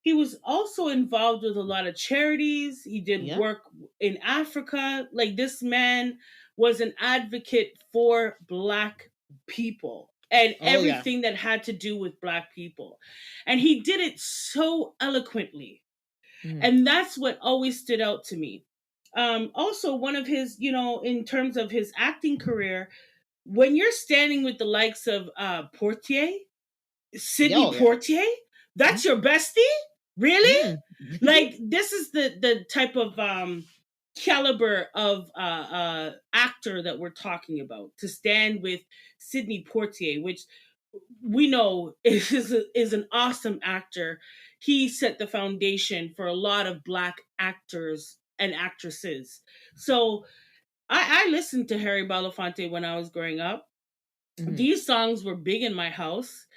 was also involved with a lot of charities. He did Yep. work in Africa. Like, this man was an advocate for black people and Oh yeah. everything that had to do with black people. And he did it so eloquently. Mhm. And that's what always stood out to me. Also, one of his, in terms of his acting career, when you're standing with the likes of Portier, Yeah. Sidney Oh yeah. Portier, Mm, that's your bestie? Really? mm. Like, this is the type of caliber of actor that we're talking about, to stand with Sidney Portier, which we know is an awesome actor. He set the foundation for a lot of black actors and actresses. So I listened to Harry Belafonte when I was growing up. Mhm. These songs were big in my house.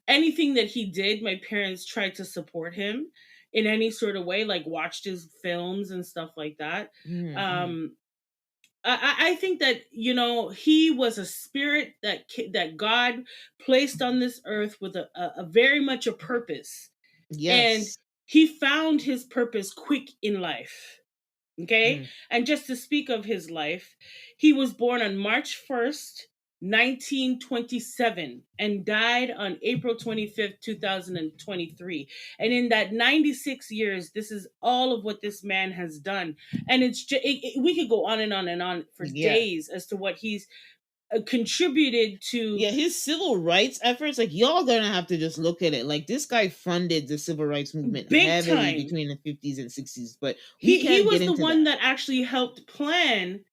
Anything that he did, my parents tried to support him in any sort of way, like watched his films and stuff like that. Mhm. Mhm. Um, I think that he was a spirit that God placed on this earth with a very much a purpose, and Yes. he found his purpose quick in life. Okay. Mhm. And just to speak of his life, he was born on March 1st, 1927, and died on April 25th, 2023. And in that 96 years, this is all of what this man has done. And we could go on and on and on for Yeah. days as to what he's contributed to. Yeah, his civil rights efforts, like y'all gonna have to just look at it. Like this guy funded the civil rights movement Big heavily time. between the 50s and 60s, but we He can't get was the into one that. that actually helped plan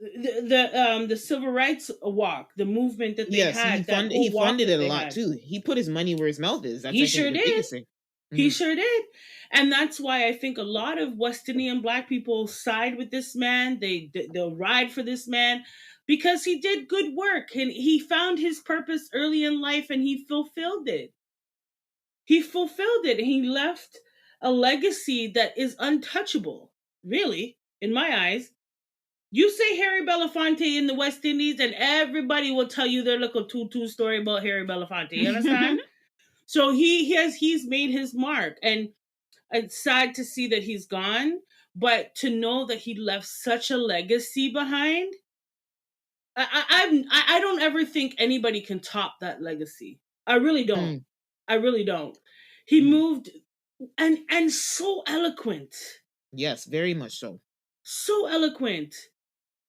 the civil rights walk, the movement that they Yes, had, that he whole walk funded that it a they lot had. too. He put his money where his mouth is. That's He I think sure the did. biggest thing. He Hmm. sure did. And that's why I think a lot of West Indian black people side with this man. They'll ride for this man because he did good work and he found his purpose early in life and he fulfilled it. He fulfilled it and he left a legacy that is untouchable, really, in my eyes. You say Harry Belafonte in the West Indies, and everybody will tell you their little tutu story about Harry Belafonte. You understand? So he's made his mark, and it's sad to see that he's gone, but to know that he left such a legacy behind, I don't ever think anybody can top that legacy. I really don't. Mm. I really don't. He Mm. moved and so eloquent, Yes, very much so. so eloquent.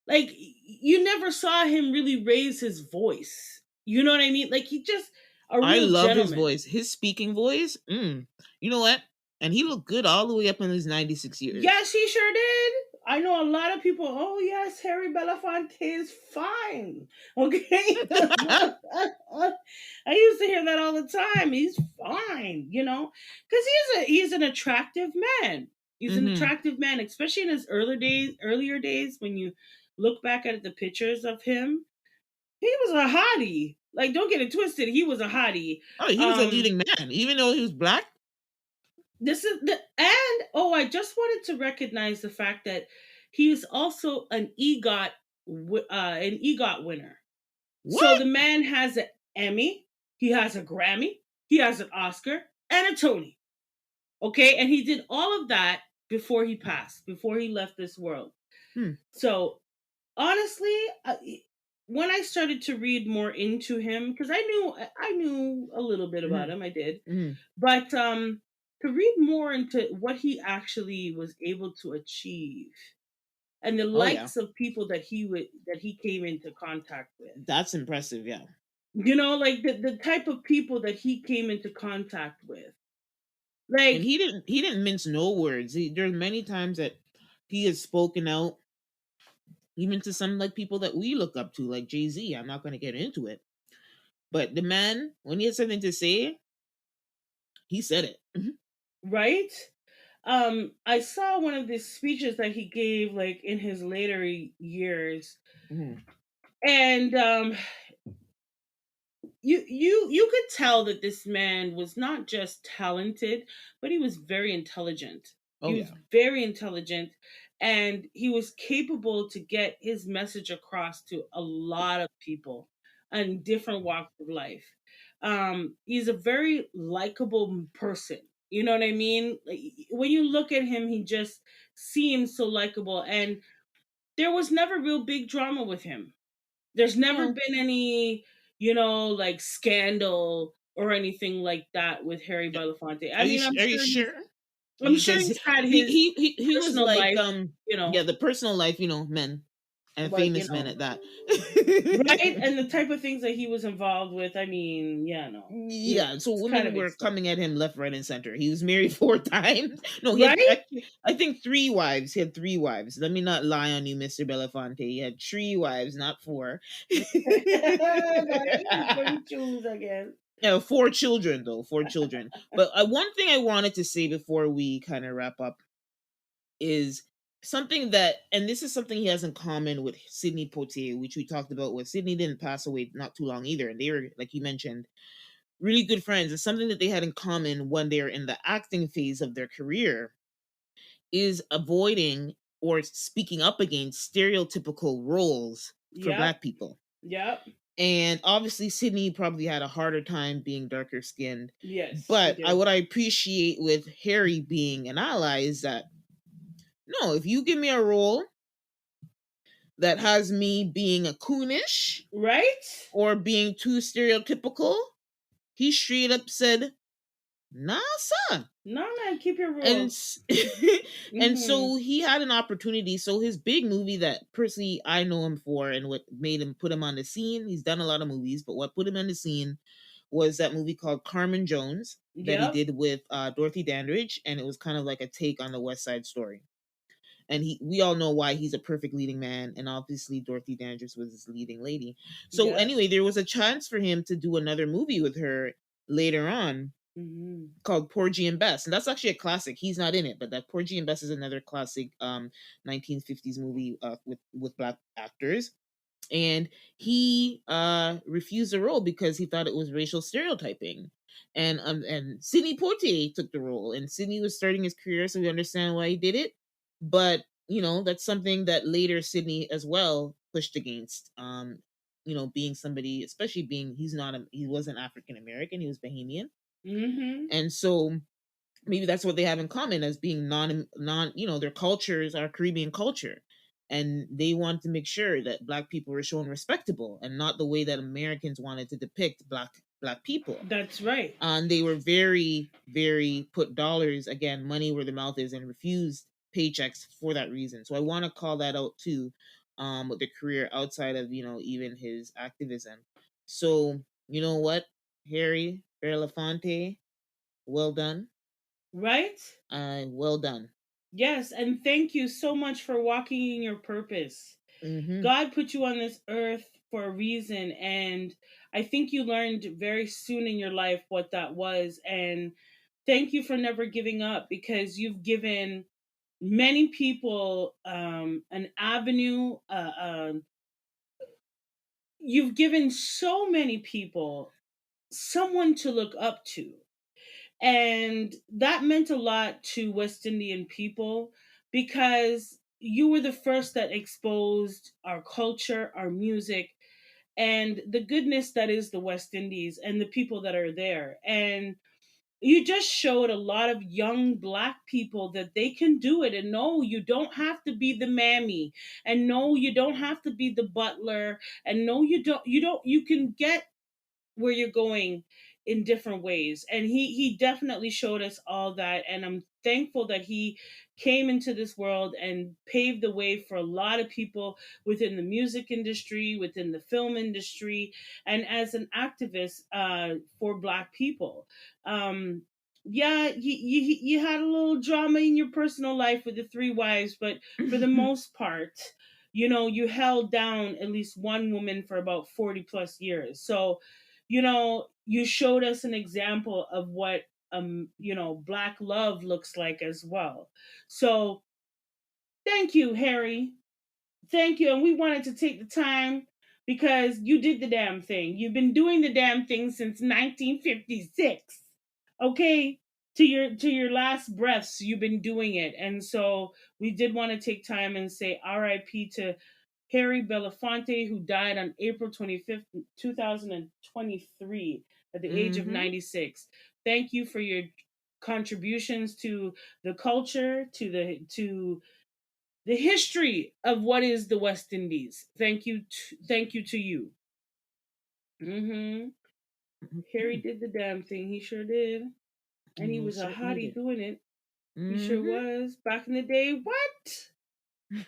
Like you never saw him really raise his voice. You know what I mean? Like he just a I real love his gentleman. voice, his speaking voice. Mm. You know what? And he looked good all the way up in his 96 years. Yes, he sure did. I know a lot of people. Oh yes, Harry Belafonte is fine. Okay, I used to hear that all the time. He's fine, because he's an attractive man. He's an Hmm. attractive man, especially in his earlier days. When you look back at the pictures of him, he was a hottie. Like, don't get it twisted. He was a hottie. Oh, he was a Um, leading man, even though he was black. This is the and oh, I just wanted to recognize the fact that he is also an EGOT winner. So What? the man has an Emmy, he has a Grammy, he has an Oscar and a Tony. Okay, and he did all of that before he passed, before he left this world. Hmm. So honestly, when I started to read more into him, because I knew a little bit about Hmm. him, I did, Hmm. but to read more into what he actually was able to achieve and the Oh yeah, likes of people that he came into contact with. that's impressive. Yeah, Like the type of people that he came into contact with. and Like, he didn't mince no words. There's many times that he has spoken out, even to some like people that we look up to, like Jay Z. I'm not going to get into it, but the man, when he had something to say, he said it. Mhm. right? I saw one of the speeches that he gave like in his later years, Mhm. and you could tell that this man was not just talented, but he was very intelligent. Oh He was yeah. very intelligent, and he was capable to get his message across to a lot of people in different walks of life. He's a very likable person. You know what I mean? Like, when you look at him, he just seems so likable, and there was never real big drama with him. There's never No. been any, like scandal or anything like that with Harry Belafonte. I Are you mean, I'm are you sure sure? I'm sure Because he's had he his he he, he was personal like life, you yeah, know, the personal life, men and but famous men at that. right, and the type of things that he was involved with. I mean, yeah, no, Yeah, so it's kind women of were expected, coming at him left, right, and center. He was married 4 times. No, he had right? actually, I think, 3 wives. He had 3 wives. Let me not lie on you, Mr. Belafonte. He had 3 wives, not 4. No, he can pick and choose, I guess. Yeah, 4 children though, 4 children. But one thing I wanted to say before we kind of wrap up is something that, and this is something he has in common with Sidney Poitier, which we talked about. With Sidney didn't pass away not too long either, and they were, like you mentioned, really good friends. It's something that they had in common when they're in the acting phase of their career is avoiding or speaking up against stereotypical roles for Yep, black people. yep, And obviously Sydney probably had a harder time being darker skinned. yes, he But did. what I appreciate with Harry being an ally is that, no, if you give me a role that has me being a coonish Right? or being too stereotypical, he straight up said, nah, son. No, man, keep your And rules. and Hmm. so he had an opportunity. So his big movie that personally I know him for, and what made him put him on the scene, he's done a lot of movies, but what put him on the scene was that movie called Carmen Jones that he Yep, did with Dorothy Dandridge, and it was kind of like a take on the West Side Story. And we all know why he's a perfect leading man, and obviously Dorothy Dandridge was his leading lady. So yep. anyway, there was a chance for him to do another movie with her later on, Mhm. called Porgy and Bess, and that's actually a classic. He's not in it, but that Porgy and Bess is another classic 1950s movie with black actors. And he refused the role because he thought it was racial stereotyping. And Sidney Poitier took the role, and Sidney was starting his career, so we understand why he did it. But that's something that later Sidney as well pushed against. Being somebody, especially being he wasn't African American, he was Bahamian, Mhm. and so maybe that's what they have in common as being their cultures are Caribbean culture, and they want to make sure that black people were shown respectable and not the way that Americans wanted to depict black people. That's right. And they were very, very put dollars, again, money where the mouth is, and refused paychecks for that reason. So I want to call that out too, with the career outside of even his activism. So you know what, Harry Belafonte, well done. Right? Well done. Yes, and thank you so much for walking in your purpose. Mm-hmm. God put you on this earth for a reason, and I think you learned very soon in your life what that was. And thank you for never giving up, because you've given many people an avenue. You've given so many people someone to look up to. And that meant a lot to West Indian people, because you were the first that exposed our culture, our music, and the goodness that is the West Indies and the people that are there. And you just showed a lot of young black people that they can do it. And no, you don't have to be the mammy. And no, you don't have to be the butler. And no, you can get where you're going in different ways. And he definitely showed us all that, and I'm thankful that he came into this world and paved the way for a lot of people within the music industry, within the film industry, and as an activist for black people. Yeah, you had a little drama in your personal life with the three wives, but for the most part, you held down at least one woman for about 40 plus years. So you showed us an example of what black love looks like as well. So thank you, Harry. Thank you. And we wanted to take the time because you did the damn thing. You've been doing the damn thing since 1956. Okay? To your last breaths, you've been doing it. And so we did want to take time and say RIP to Harry Belafonte, who died on April 25th, 2023, at the age of Mm-hmm. 96. Thank you for your contributions to the culture, to the history of what is the West Indies. Thank you to you. Harry did the damn thing. He sure did. And He he was most a certainly hottie did. doing it. He sure Mm-hmm. was. Back in the day, what?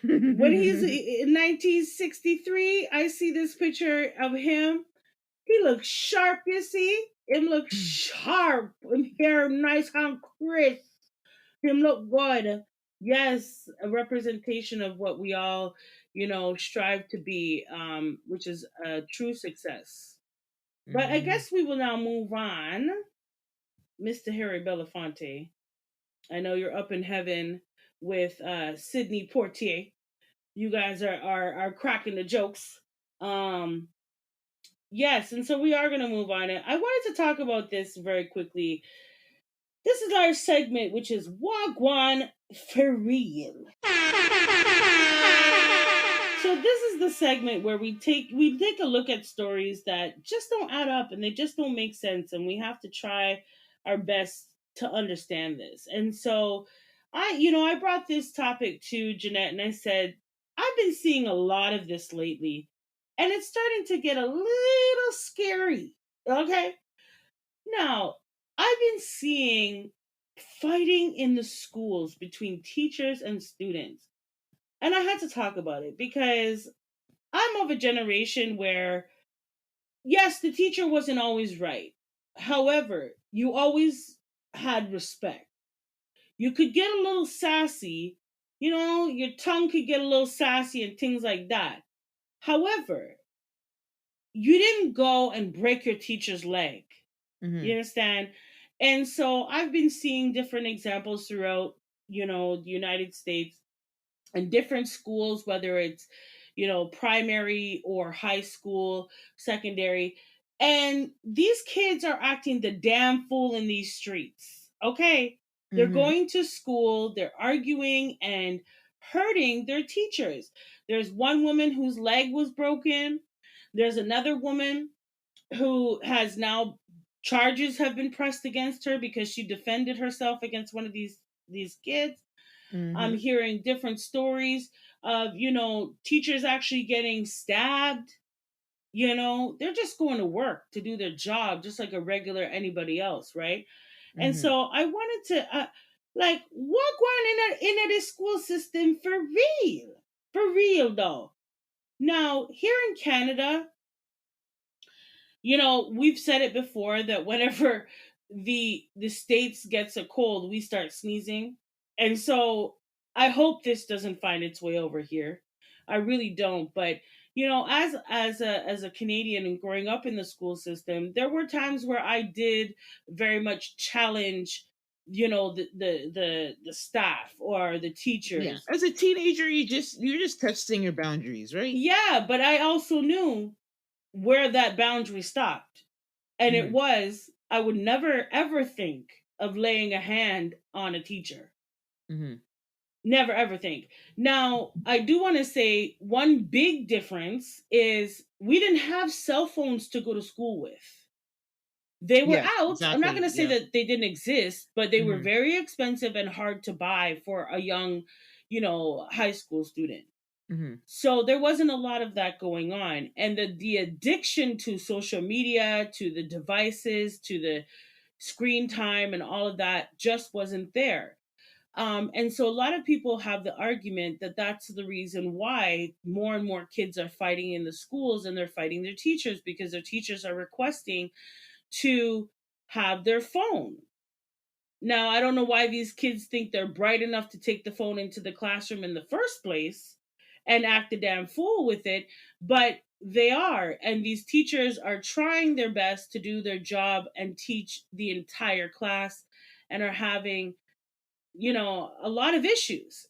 When he's in 1963, I see this picture of him. He looks sharp, you see? Him look sharp. Him hair nice and crisp. Him look good. Yes, a representation of what we all, strive to be, which is a true success. But I Mm-hmm. guess we will now move on. Mr. Harry Belafonte, I know you're up in heaven with Sidney Portier. You guys are cracking the jokes. Um, yes, and so we are going to move on. I wanted to talk about this very quickly. This is our segment, which is Wagwan for real. So this is the segment where we take a look at stories that just don't add up and they just don't make sense, and we have to try our best to understand this. And so I brought this topic to Jeanette and I said, I've been seeing a lot of this lately, and it's starting to get a little scary. Okay? Now, I've been seeing fighting in the schools between teachers and students. And I had to talk about it because I'm of a generation where, yes, the teacher wasn't always right. However, you always had respect. You could get a little sassy, your tongue could get a little sassy and things like that. However, you didn't go and break your teacher's leg. You Mm-hmm. understand? And so I've been seeing different examples throughout, the United States and different schools, whether it's, primary or high school, secondary. And these kids are acting the damn fool in these streets. Okay. They're Mm-hmm. going to school, they're arguing and hurting their teachers. There's one woman whose leg was broken. There's another woman who has now charges have been pressed against her because she defended herself against one of these kids. I'm Mm-hmm. hearing different stories of, teachers actually getting stabbed. They're just going to work to do their job just like a regular anybody else, right? And Mm-hmm. so I wanted to like what going in the school system for real though. Now here in Canada, we've said it before that whenever the states gets a cold, we start sneezing. And so I hope this doesn't find its way over here. I really don't, but as a Canadian and growing up in the school system, there were times where I did very much challenge the staff or the Yeah. teachers. As a teenager, you're just testing your boundaries, right? Yeah, but I also knew where that boundary stopped. And it Mm-hmm. was, I would never ever think of laying a hand on a teacher. Mm-hmm. Never ever think. Now, I do want to say one big difference is we didn't have cell phones to go to school with. They were Yes, out. I'm not going exactly. to say Yeah. that they didn't exist, but they were Mm-hmm. very expensive and hard to buy for a young, high school student. Mm-hmm. So there wasn't a lot of that going on. And the addiction to social media, to the devices, to the screen time and all of that just wasn't there. And so a lot of people have the argument that that's the reason why more and more kids are fighting in the schools and they're fighting their teachers because their teachers are requesting to have their phone. Now, I don't know why these kids think they're bright enough to take the phone into the classroom in the first place and act a damn fool with it, but they are. And these teachers are trying their best to do their job and teach the entire class and are having, a lot of issues.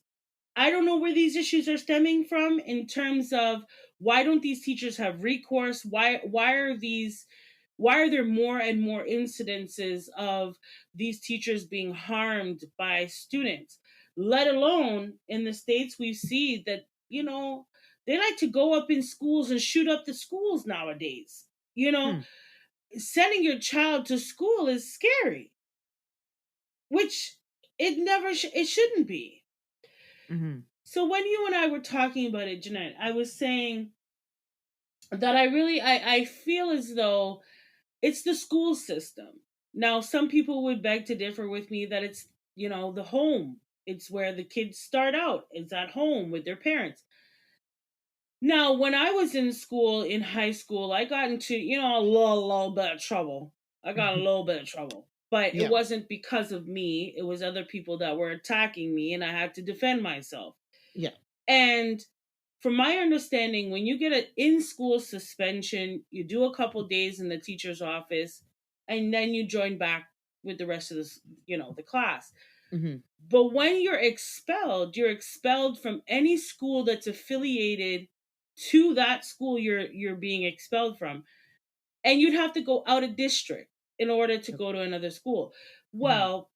I don't know where these issues are stemming from in terms of why don't these teachers have recourse? Why are there more and more incidences of these teachers being harmed by students? Let alone in the states we see that, they like to go up in schools and shoot up the schools nowadays. You know, Hmm. sending your child to school is scary, which it shouldn't be. Mm-hmm. So when you and I were talking about it, Jeanette, I was saying that I feel as though it's the school system. Now, some people would beg to differ with me that it's, the home. It's where the kids start out. It's at home with their parents. Now, when I was in school, in high school, I got into, a little bit of trouble. I got a little bit of trouble. But it Yeah. wasn't because of me. It was other people that were attacking me and I had to defend myself. Yeah. And from my understanding, when you get an in school suspension, you do a couple days in the teacher's office, and then you join back with the rest of the class. Mm-hmm. But when you're expelled from any school that's affiliated to that school you're being expelled from, and you'd have to go out of district in order to go to another school. Mm-hmm. Well,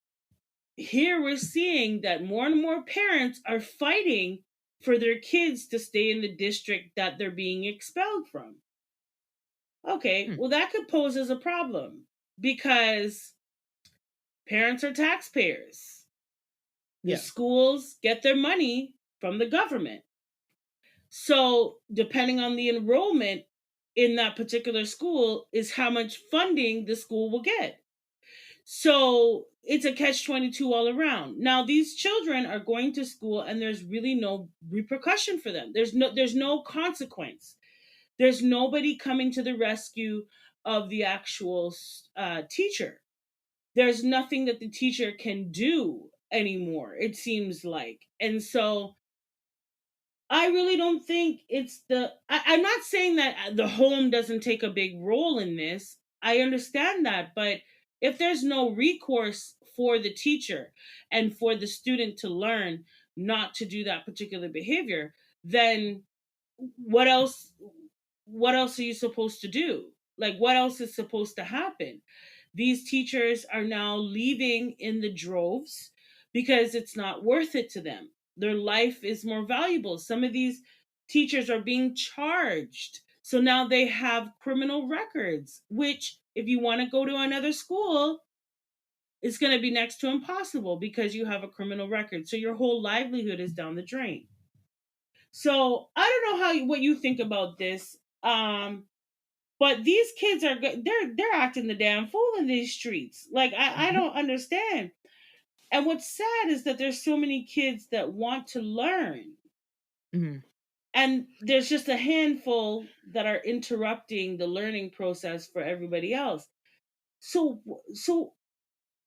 here we're seeing that more and more parents are fighting for their kids to stay in the district that they're being expelled from. Okay, Hmm. well, that could pose as a problem because parents are taxpayers. The Yeah. schools get their money from the government. So, depending on the enrollment in that particular school, is how much funding the school will get. So it's a catch 22 all around. Now these children are going to school and there's really no repercussion for them. There's no consequence. There's nobody coming to the rescue of the actual teacher. There's nothing that the teacher can do anymore, it seems like. And so I really don't think I'm not saying that the home doesn't take a big role in this. I understand that, but if there's no recourse for the teacher and for the student to learn not to do that particular behavior, then what else what else are you supposed to do? Like, what else is supposed to happen? These teachers are now leaving in the droves because it's not worth it to them. Their life is more valuable. Some of these teachers are being charged. So now they have criminal records, which, if you want to go to another school, it's going to be next to impossible because you have a criminal record. So your whole livelihood is down the drain. So I don't know what you think about this. But these kids are they're acting the damn fool in these streets. Like, I Mhm. don't understand. And what's sad is that there's so many kids that want to learn, Mhm. and there's just a handful that are interrupting the learning process for everybody else. So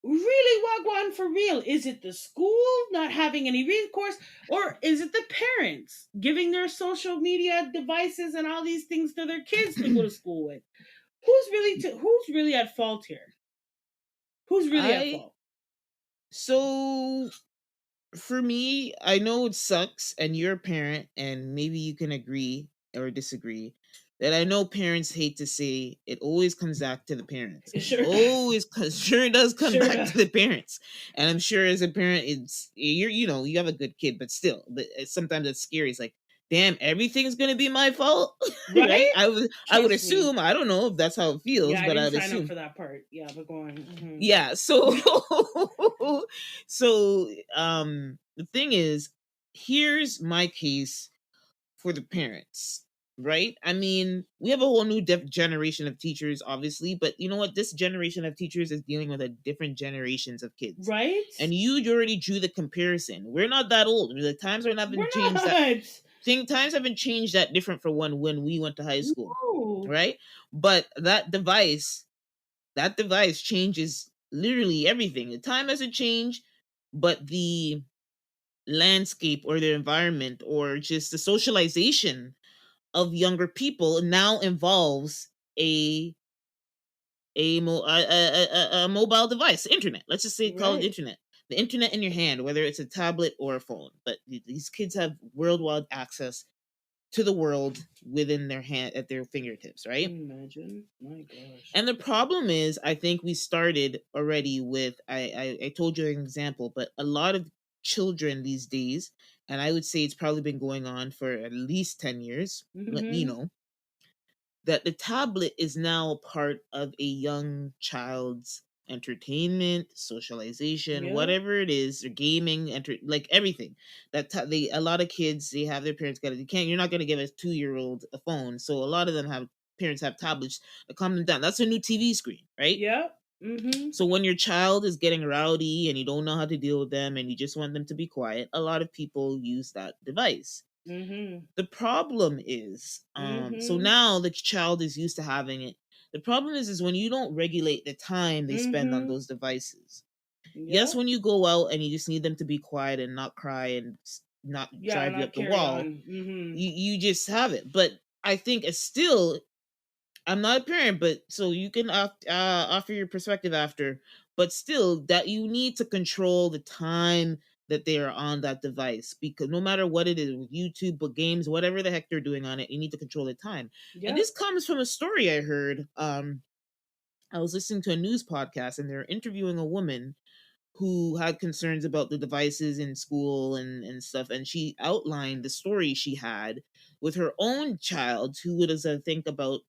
really, Wagwan, for real, is it the school not having any recourse, or is it the parents giving their social media devices and all these things to their kids to go to school with? Who's really at fault here? Who's really at I fault? so for me, I know it sucks, and you're a parent, and maybe you can agree or disagree that I know parents hate to say it always comes back to the parents. It It sure does. always sure does come Sure back to the does. parents, and I'm sure as a parent, it's you have a good kid, but still, but sometimes it's scary. It's like, damn, everything's gonna be my fault, right? Right? I would Trust me. assume. I don't know if that's how it Yeah, feels, I but I didn't would sign up assume. for that part. Yeah, but go on. Yeah, so the thing is, here's my case for the parents, right? I mean, we have a whole new generation of teachers, obviously, but you know what? This generation of teachers is dealing with a different generations of kids. Right? And you already drew the comparison. We're not that old. The times are not been We're changed that not. times haven't changed that different for when we went to high school, No. right? But that device changes literally everything. The time hasn't changed, but the landscape or the environment or just the socialization of younger people now involves a mobile device, internet. Let's just say call it Right. internet. The internet in your hand, whether it's a tablet or a phone. But these kids have worldwide access to the world within their hand at their fingertips, Can right? you imagine? My gosh. And the problem is, I think we started already with I told you an example, but a lot of children these days, and I would say it's probably been going on for at least 10 years. Let me Mm-hmm. know that the tablet is now a part of a young child's entertainment, socialization, Yep. whatever it is, or gaming, like everything. They a lot of kids they have their parents got it. You're not gonna give a 2-year-old a phone, so a lot of them have parents have tablets to calm them down. That's a new TV screen, right? Yep. Mm-hmm. So when your child is getting rowdy and you don't know how to deal with them and you just want them to be quiet, a lot of people use that device. Mm-hmm. The problem is, so Mm-hmm. now the child is used to having it. The problem is when you don't regulate the time they spend on Mm-hmm. those devices. Yes, Yep. when you go out and you just need them to be quiet and not cry and not Yeah, drive you not up the carry wall, on. Mm-hmm. you just have it. But I think it's still, I'm not a parent, but so you can offer your perspective after. But still, that you need to control the time that they are on that device, because no matter what it is, with YouTube, but games, whatever the heck they're doing on it, you need to control the time. And this Yep. comes from a story I heard. I was listening to a news podcast, and they're interviewing a woman who had concerns about the devices in school and stuff, and she outlined the story she had with her own child, who was I think about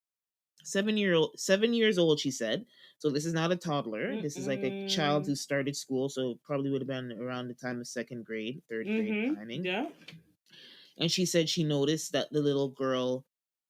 7 years old, she said. So this is not a toddler. This is like a child Mm-mm. who started school, so probably would have been around the time of second grade, third grade Mm-hmm. timing. Yep. And she said she noticed that the little girl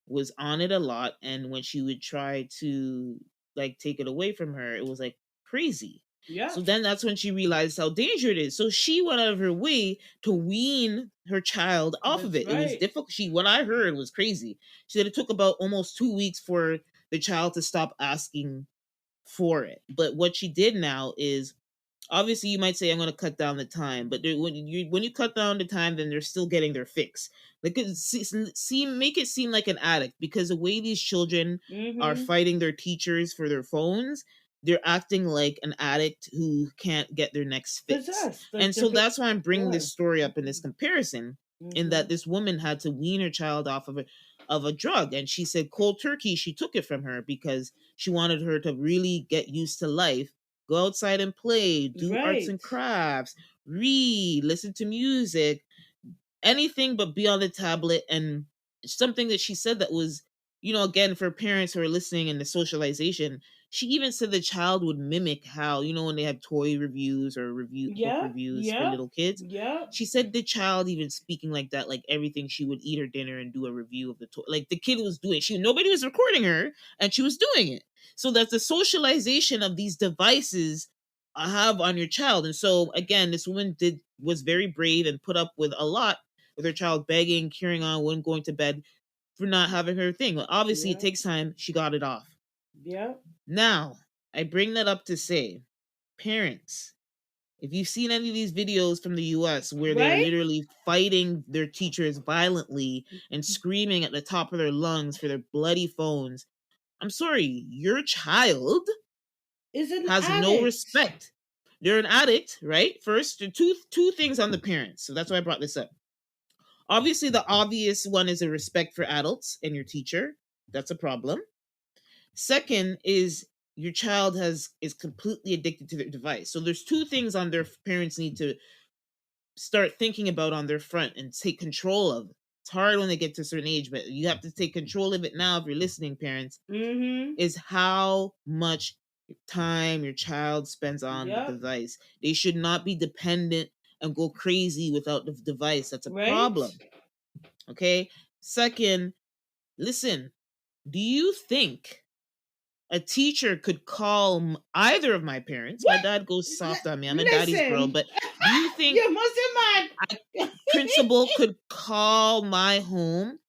was on it a lot, and when she would try to like take it away from her, it was like crazy. So Yep. then that's when she realized how dangerous it is. So she went out of her way to wean her child off of That's it. It was right. difficult. What I heard was crazy. She said it took about almost 2 weeks for the child to stop asking for it. But what she did now is, obviously you might say I'm going to cut down the time, but when you cut down the time, then they're still getting their fix. Like make it seem like an addict, because the way these children are Mm-hmm. fighting their teachers for their phones, they're acting like an addict who can't get their next fix. Possessed, like And they're so that's why I'm bringing this possessed. story up in this comparison, in Mm-hmm. that this woman had to wean her child off of a drug, and she said cold turkey she took it from her because she wanted her to really get used to life, go outside and play, do arts Right. and crafts, read, listen to music, anything but be on the tablet. And something that she said that was, again, for parents who are listening and the socialization, she even said the child would mimic how, when they have toy reviews or book Yep. reviews for Yep. little kids. Yep. She said the child even speaking like that, like everything, she would eat her dinner and do a review of the toy. Like the kid was doing, nobody was recording her, and she was doing it. So that's the socialization of these devices have on your child. And so again, this woman was very brave and put up with a lot, with her child begging, carrying on, wouldn't going to bed for not having her thing. Well, obviously, it Yep. takes time. She got it off. Yep. Now, I bring that up to say, parents, if you've seen any of these videos from the US where they're Right? literally fighting their teachers violently and screaming at the top of their lungs for their bloody phones, I'm sorry, your child Is an has no addict. respect. They're an addict, right? First, there are two things on the parents. So that's why I brought this up. Obviously, the obvious one is a respect for adults and your teacher. That's a problem. Second is your child is completely addicted to their device. So there's two things on their parents need to start thinking about on their front and take control of. It's hard when they get to a certain age, but you have to take control of it now if you're listening, parents. Mm-hmm. Is how much time your child spends on the Yep. device. They should not be dependent and go crazy without the device. That's a Right? problem. Okay. Second, listen, do you think a teacher could call either of my parents? My What? dad goes soft on me. I'm a daddy's girl, Listen, but do you think you must have a mad. principal could call my home?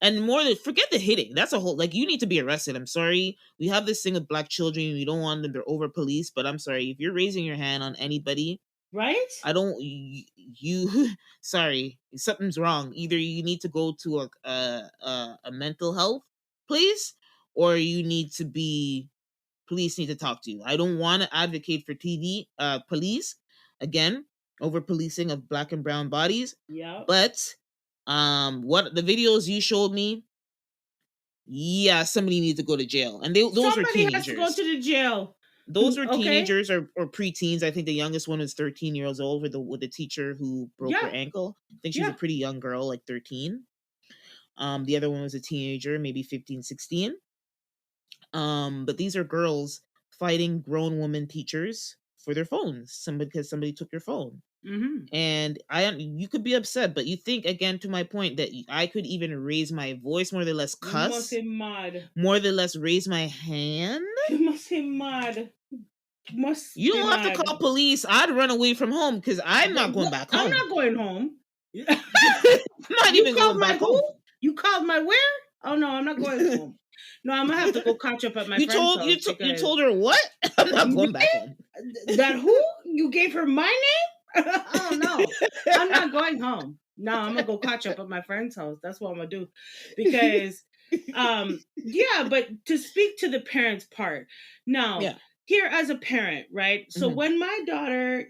And more than, forget the hitting. That's a whole, like, you need to be arrested. I'm sorry. We have this thing with black children. We don't want them, they're over police. But I'm sorry, if you're raising your hand on anybody, Right? I don't you sorry, something's wrong. Either you need to go to a mental health place, or you need to be, police need to talk to you. I don't want to advocate for police again, over policing of black and brown bodies, Yep. but what the videos you showed me, yeah, somebody needs to go to jail. And those are Somebody has to go teenagers. to the jail. Those are Okay? teenagers or preteens. I think the youngest one was 13 years old with the teacher who broke her Yeah. ankle. I think she was a Yeah. pretty young girl, like 13. The other one was a teenager, maybe 15, 16. But these are girls fighting grown woman teachers for their phones. Because somebody took your phone. Mm-hmm. And you could be upset, but you think, again, to my point, that I could even raise my voice, more than less You must cuss, be mad. more than less raise my hand. You must be mad. Must You be don't have to mad. call police. I'd run away from home because I'm not going back I'm home. not going home. I'm not You even called going my back who? home. You called my where? Oh no, I'm not going home. No, I'm gonna have to go catch up at my friend's house You because told her what? I'm not me? going back home. That who? You gave her my name? Oh no. I'm not going home. No, I'm gonna go catch up at my friend's house. That's what I'm gonna do. Because yeah, but to speak to the parents part. Now, Yeah. here as a parent, right? So Mhm. when my daughter,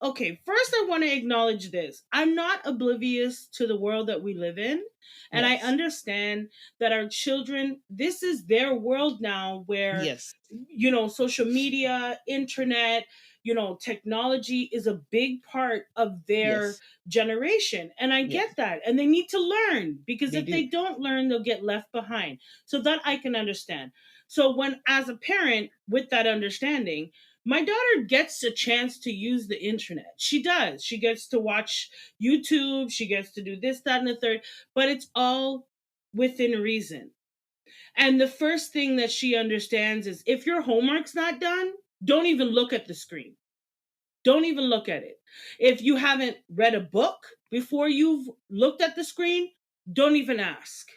okay, first I want to acknowledge this. I'm not oblivious to the world that we live in. And I Yes. understand that our children, this is their world now where, Yes. social media, internet, technology is a big part of their Yes. generation. And I Yes. get that. And they need to learn because They if they do. don't learn, they'll get left behind. So that I can understand. So when, as a parent with that understanding, my daughter gets a chance to use the internet. She does. She gets to watch YouTube. She gets to do this, that, and the third, but it's all within reason. And the first thing that she understands is if your homework's not done, don't even look at the screen. Don't even look at it. If you haven't read a book before you've looked at the screen, don't even ask.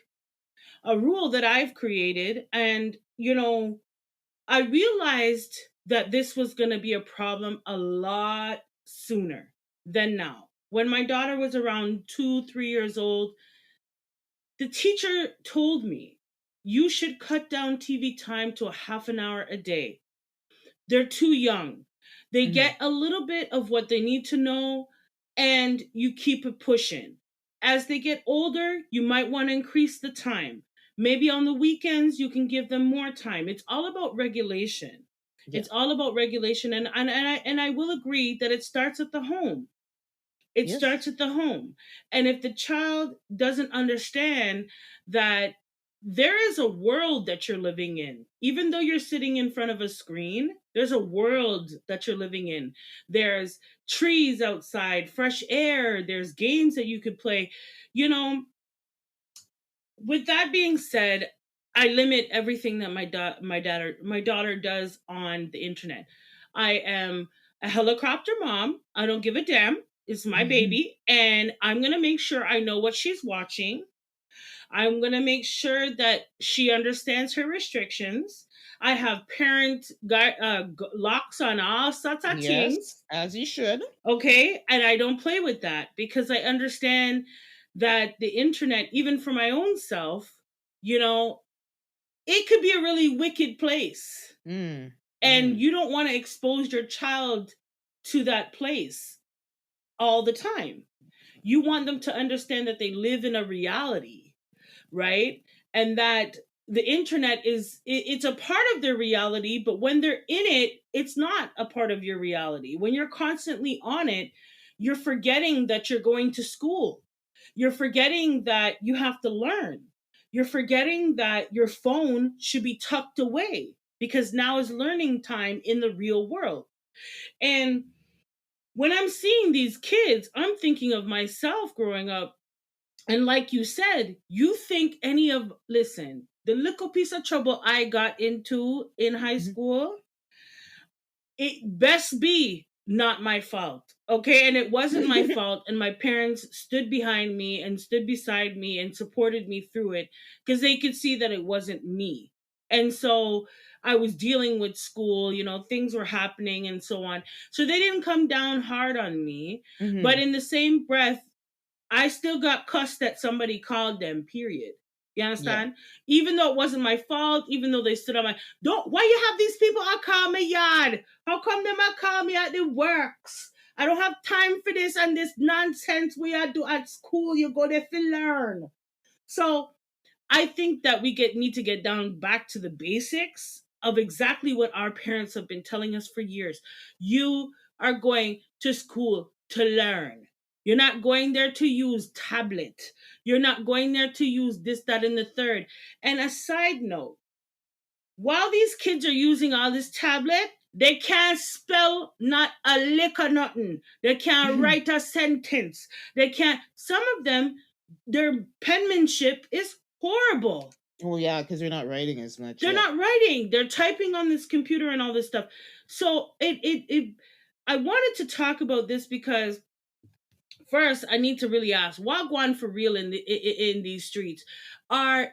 A rule that I've created, and I realized that this was going to be a problem a lot sooner than now. When my daughter was around 2, 3 years old, the teacher told me, you should cut down TV time to a half an hour a day. They're too young. They Hmm. get a little bit of what they need to know, and you keep it pushing. As they get older, you might want to increase the time. Maybe on the weekends, you can give them more time. It's all about regulation. Yeah. It's all about regulation. And I will agree that it starts at the home. It starts Yes. at the home. And if the child doesn't understand that there is a world that you're living in, even though you're sitting in front of a screen, there's a world that you're living in. There's trees outside, fresh air, there's games that you could play. You know, with that being said, I limit everything that my daughter does on the internet. I am a helicopter mom. I don't give a damn. It's my baby, and I'm gonna make sure I know what she's watching. I'm gonna make sure that she understands her restrictions. I have locks on all sorts of things, Yes, as you should. okay, and I don't play with that because I understand that the internet, even for my own self, you know, it could be a really wicked place. Mm. And Mm. you don't want to expose your child to that place all the time. You want them to understand that they live in a reality, right? And that the internet it's a part of their reality, but when they're in it, it's not a part of your reality. When you're constantly on it, you're forgetting that you're going to school. You're forgetting that you have to learn. You're forgetting that your phone should be tucked away because now is learning time in the real world. And when I'm seeing these kids, I'm thinking of myself growing up. And like you said, you think listen, the little piece of trouble I got into in high Mhm. school, it best be not my fault. Okay. And it wasn't my fault. And my parents stood behind me and stood beside me and supported me through it because they could see that it wasn't me. And so I was dealing with school, things were happening and so on. So they didn't come down hard on me. But Mhm. in the same breath, I still got cussed that somebody called them, period. You Yeah. understand? Even though it wasn't my fault, even though they stood on my don't why you have these people I call me yard? How come them I call me at the works? I don't have time for this and this nonsense we are do at school. You go there to learn. So I think that we need to get down back to the basics of exactly what our parents have been telling us for years. You are going to school to learn. You're not going there to use tablet. You're not going there to use this, that, and the third. And a side note, while these kids are using all this tablet, they can't spell not a lick or nothing. They can't write a sentence. They can't, some of them, their penmanship is horrible. Well, yeah, because they're not writing as much. They're Yep. not writing. They're typing on this computer and all this stuff. So I wanted to talk about this because first I need to really ask, what going for real in these streets?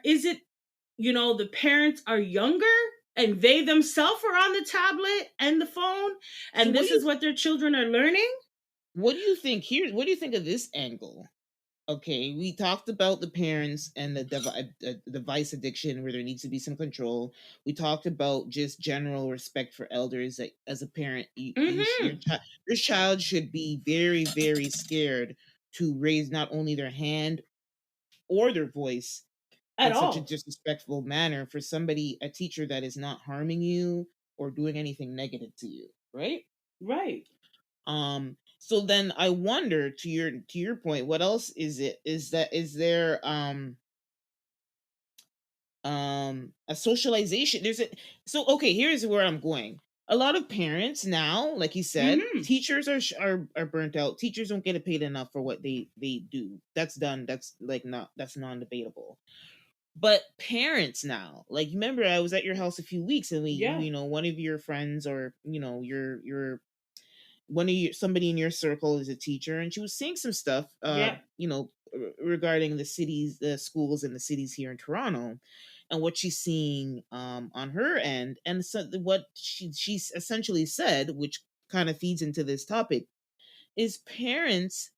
Is it the parents are younger and they themselves are on the tablet and the phone So and this is what their children are learning? what do you think here? What do you think of this angle? Okay, we talked about the parents and the device addiction where there needs to be some control. We talked about just general respect for elders. That as a parent, Mm-hmm. your child should be very, very scared to raise not only their hand or their voice At in such a all. disrespectful manner for somebody, a teacher that is not harming you or doing anything negative to you, right? Right. So then I wonder, to your point, what else is there a socialization, so okay, here's where I'm going. A lot of parents now, like you said, Mm-hmm. teachers are burnt out. Teachers don't get paid enough for what they do. That's done. That's like not that's non-debatable. But parents now, like, remember I was at your house a few weeks and Yeah. one of your friends, or your one of your somebody in your circle is a teacher, and she was saying some stuff Yeah. regarding the schools in the cities here in Toronto, and what she's seeing on her end. And so what she essentially said, which kind of feeds into this topic, is parents,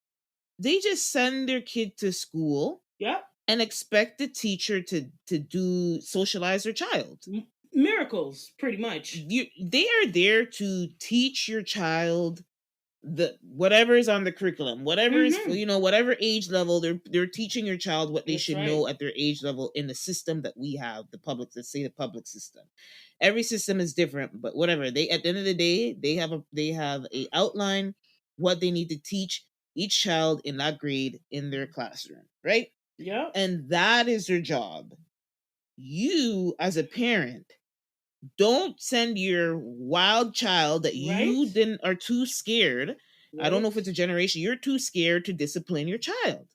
they just send their kid to school Yeah. and expect the teacher to do socialize their child. Miracles, pretty much. They are there to teach your child the whatever is on the curriculum, whatever is, Mm-hmm. whatever age level, they're teaching your child what they That's should right. know at their age level in the system that we have, the public, let's say the public system. Every system is different, but whatever, they at the end of the day, they have a outline what they need to teach each child in that grade in their classroom, right? Yep. And that is their job. You as a parent, don't send your wild child that Right. you didn't are too scared. I don't know Right. if it's a generation, you're too scared to discipline your child.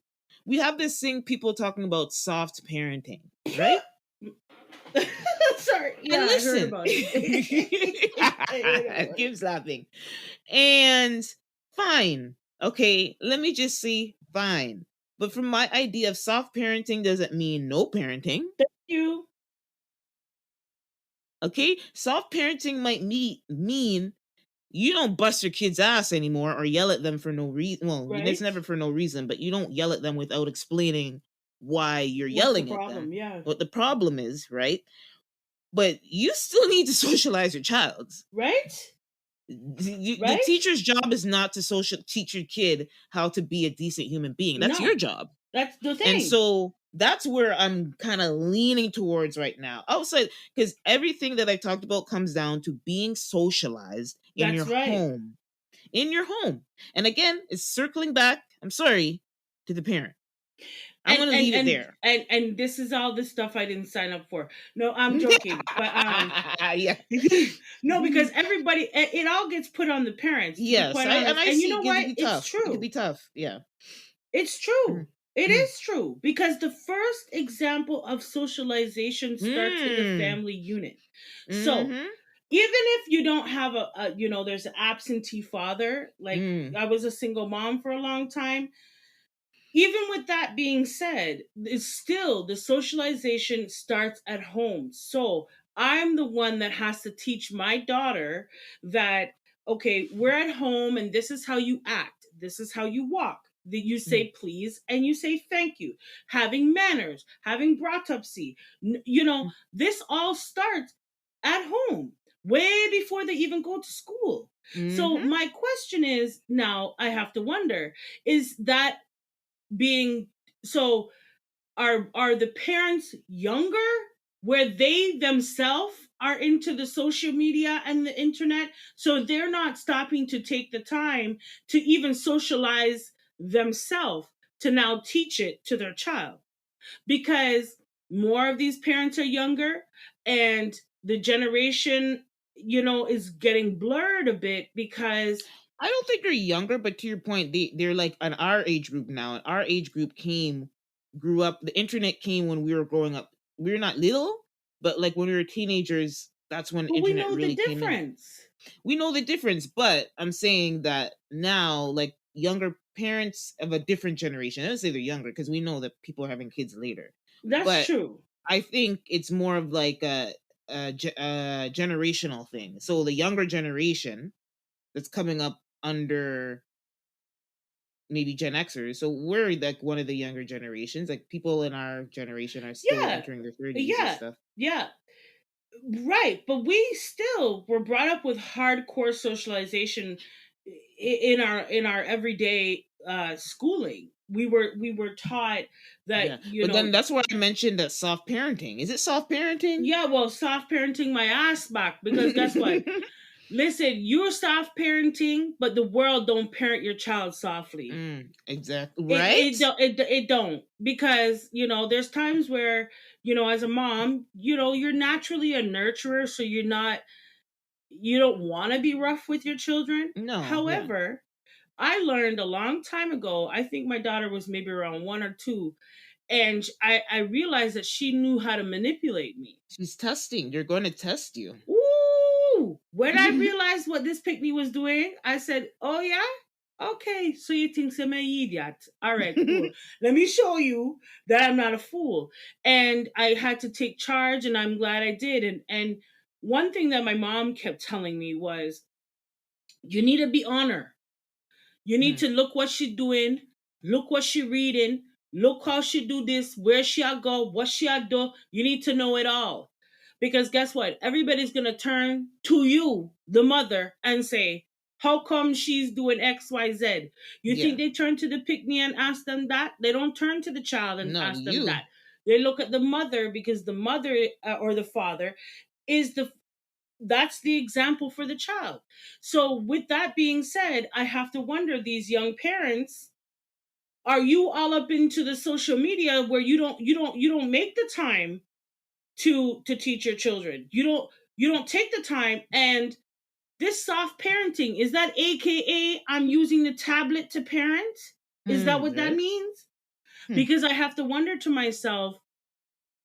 We have this thing, people talking about soft parenting, right? Sorry. And Yeah, I heard listen, about it. I heard about it. keep slapping. And fine. Okay, let me just say fine. But from my idea of soft parenting doesn't mean no parenting. Thank you. Okay? Soft parenting might mean you don't bust your kid's ass anymore or yell at them for no reason. Well, it's Right. never for no reason, but you don't yell at them without explaining why you're What's the yelling at problem? them. Yeah. What the problem is, right? But you still need to socialize your child. Right. The Right. teacher's job is not to teach your kid how to be a decent human being. That's your No, job. that's the And thing. so that's where I'm kind of leaning towards right now. Outside, because everything that I talked about comes down to being socialized in your That's right. home. In your home. And again, it's circling back, I'm sorry, to the parent. I'm and gonna and leave it and there. and and this is all the stuff I didn't sign up for. No, I'm joking, but Yeah. no, because everybody, it all gets put on the parents, to be Yes, quite and honest. I And you see know it can what? be It's tough. It can be true. tough. Yeah. It's Mm. true. It Mm. is true because the first example of socialization starts in the Mm. family unit. So Mm-hmm. even if you don't have there's an absentee father, like Mm. I was a single mom for a long time. Even with that being said, it's still the socialization starts at home. So I'm the one that has to teach my daughter that, okay, we're at home and this is how you act, this is how you walk. That you Mm. say please and you say thank you, having manners, having bratopsy. This all starts at home, way before they even go to school. So Mm-hmm. my question is, now I have to wonder, is that being so are the parents younger where they themselves are into the social media and the internet, so they're not stopping to take the time to even socialize themselves to now teach it to their child, because more of these parents are younger and the generation is getting blurred a bit because I don't think they're younger, but to your point, they're like an our age group now. And our age group grew up. The internet came when we were growing up. We were not little, but like when we were teenagers, that's when the but we internet know the really came in. difference. We know the difference, but I'm saying that now, like younger parents of a different generation. I don't say they're younger because we know that people are having kids later, That's but true. I think it's more of like a generational thing. So the younger generation that's coming up under maybe Gen Xers. So we're like one of the younger generations. Like people in our generation are still Yeah, entering their 30s and yeah, stuff. yeah. Right, but we still were brought up with hardcore socialization in our everyday schooling. We were taught Yeah. that But then that's where I mentioned that soft parenting. Is it soft parenting? yeah, well, soft parenting my ass back, because guess what? Listen, you're soft parenting, but the world don't parent your child softly. Exactly. It Right? don't it don't, because there's times where as a mom, you're naturally a nurturer, so you don't want to be rough with your children. No, yeah. However, I learned a long time ago, I think my daughter was maybe around 1 or 2, and I realized that she knew how to manipulate me. She's testing. You're going to test you. Ooh, when I realized what this pickney was doing, I said, "Oh yeah, okay. So you think I'm an idiot? All right, cool. Let me show you that I'm not a fool." And I had to take charge, and I'm glad I did. And one thing that my mom kept telling me was, "You need to be on her. You need Mm. to look what she doing, look what she reading, look how she do this, where she a go, what she a do. You need to know it all." Because guess what? Everybody's going to turn to you, the mother, and say, how come she's doing XYZ? You think Yeah. they turn to the pick me and ask them that? They don't turn to the child and No, ask them you. that. They look at the mother, because the mother or the father is the that's the example for the child. So with that being said, I have to wonder, these young parents, are you all up into the social media where you don't make the time to teach your children? You don't take the time. And this soft parenting, is that AKA I'm using the tablet to parent? Is that what that Right? means? Hmm. Because I have to wonder to myself,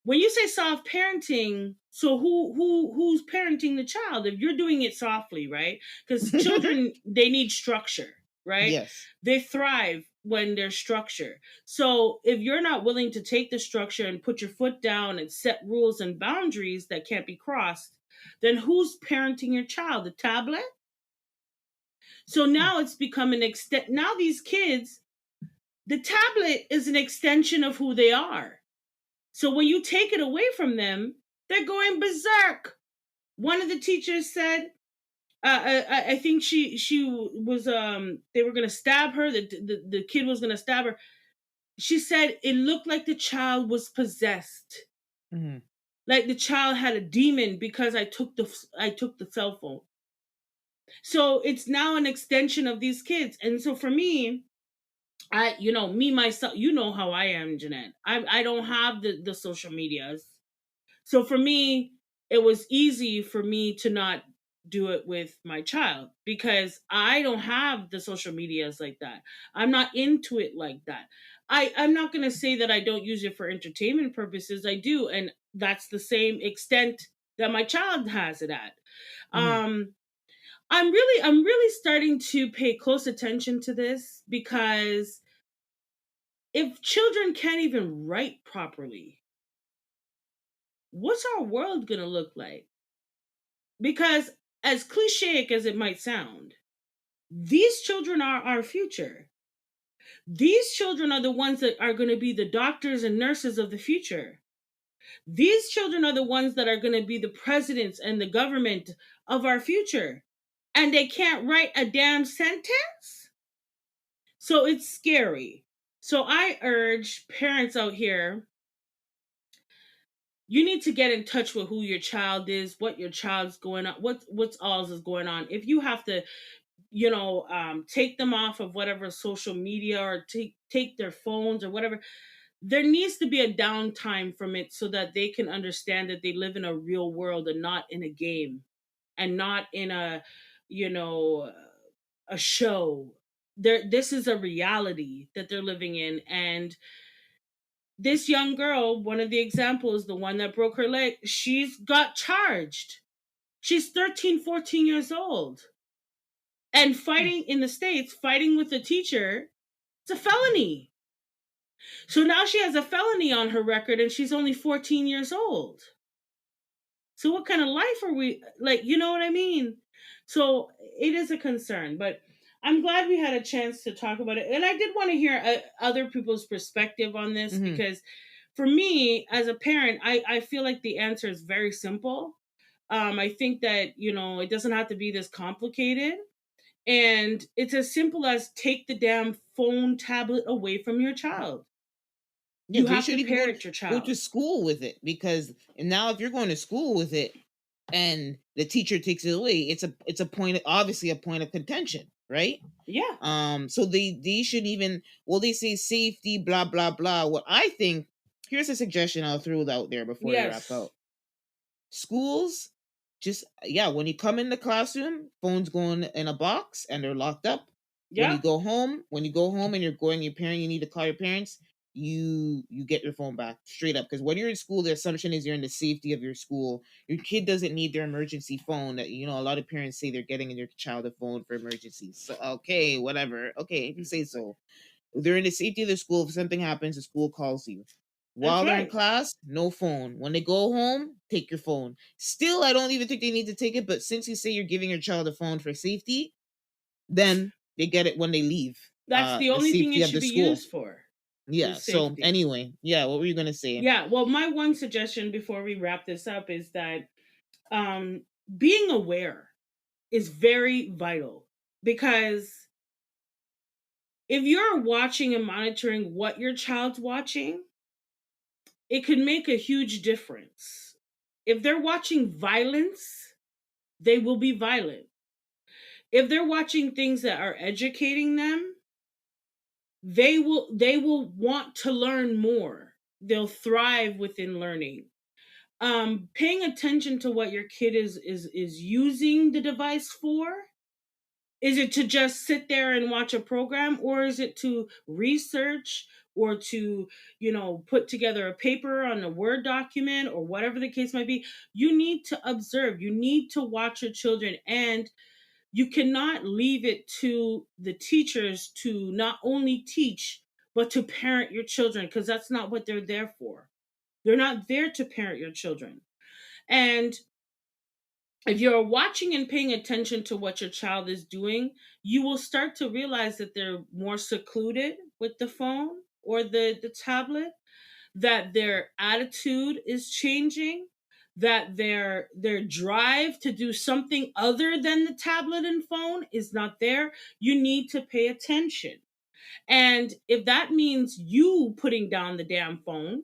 when you say soft parenting, so who's parenting the child if you're doing it softly, right? Because children, they need structure, right? Yes. They thrive when there's structure. So if you're not willing to take the structure and put your foot down and set rules and boundaries that can't be crossed, then who's parenting your child? The tablet? So Hmm. now it's become an extent. Now these kids, the tablet is an extension of who they are. So when you take it away from them, they're going berserk. One of the teachers said, I think she was they were gonna stab her. The kid was gonna stab her. She said it looked like the child was possessed, Hmm. like the child had a demon because I took the cell phone. So it's now an extension of these kids, and so for me, me myself, you know how I am, Jeanette. I don't have the social medias. So for me, it was easy for me to not do it with my child because I don't have the social medias like that. I'm not into it like that. I'm not going to say that I don't use it for entertainment purposes. I do. And that's the same extent that my child has it at. Hmm. Um, I'm really starting to pay close attention to this, because if children can't even write properly, what's our world going to look like? Because, as cliche as it might sound, these children are our future. These children are the ones that are going to be the doctors and nurses of the future. These children are the ones that are going to be the presidents and the government of our future. And they can't write a damn sentence? So it's scary. So I urge parents out here, you need to get in touch with who your child is, what your child's going on, what's all is going on. If you have to, take them off of whatever social media, or take their phones or whatever, there needs to be a downtime from it so that they can understand that they live in a real world and not in a game, and not in you know a show. This is a reality that they're living in. And this young girl, one of the examples, the one that broke her leg, she's got charged. She's 13, 14 years old. And fighting in the States, fighting with a teacher, it's a felony. So now she has a felony on her record, and she's only 14 years old. So what kind of life are we, like, you know what I mean? So it is a concern, but I'm glad we had a chance to talk about it. And I did want to hear other people's perspective on this, Hmm. because for me as a parent, I feel like the answer is very simple. I think that, it doesn't have to be this complicated. And it's as simple as take the damn phone tablet away from your child. Yeah, You they have to should even parent your go to child. school with it, because now if you're going to school with it and the teacher takes it away, it's a point, obviously a point of contention, right? Yeah. So they should even, well, they say safety, blah blah blah. What I think, here's a suggestion I'll throw it out there before we wrap Yes. out. Schools, just, yeah, when you come in the classroom, phones go in a box and they're locked up. Yeah. When you go home and you're going your parent, you need to call your parents. You get your phone back straight up, because when you're in school, the assumption is you're in the safety of your school. Your kid doesn't need their emergency phone. That, a lot of parents say they're getting their child a phone for emergencies. So okay, whatever. Okay, if you say so. They're in the safety of the school. If something happens, the school calls you. That's While they're in right. class, no phone. When they go home, take your phone. Still, I don't even think they need to take it, but since you say you're giving your child a phone for safety, then they get it when they leave That's the the only thing safety it of should the be school. used for. Yeah. is So safety. anyway, yeah, what were you gonna say? Yeah, well, my one suggestion before we wrap this up is that um, being aware is very vital, because if you're watching and monitoring what your child's watching, it could make a huge difference. If they're watching violence, they will be violent. If they're watching things that are educating them, they will want to learn more. They'll thrive within learning. Paying attention to what your kid is using the device for. Is it to just sit there and watch a program, or is it to research, or to, put together a paper on a Word document, or whatever the case might be? You need to observe. You need to watch your children, and you cannot leave it to the teachers to not only teach but to parent your children, because that's not what they're there for. They're not there to parent your children. And if you're watching and paying attention to what your child is doing, you will start to realize that they're more secluded with the phone or the tablet, that their attitude is changing, that their drive to do something other than the tablet and phone is not there. You need to pay attention. And if that means you putting down the damn phone,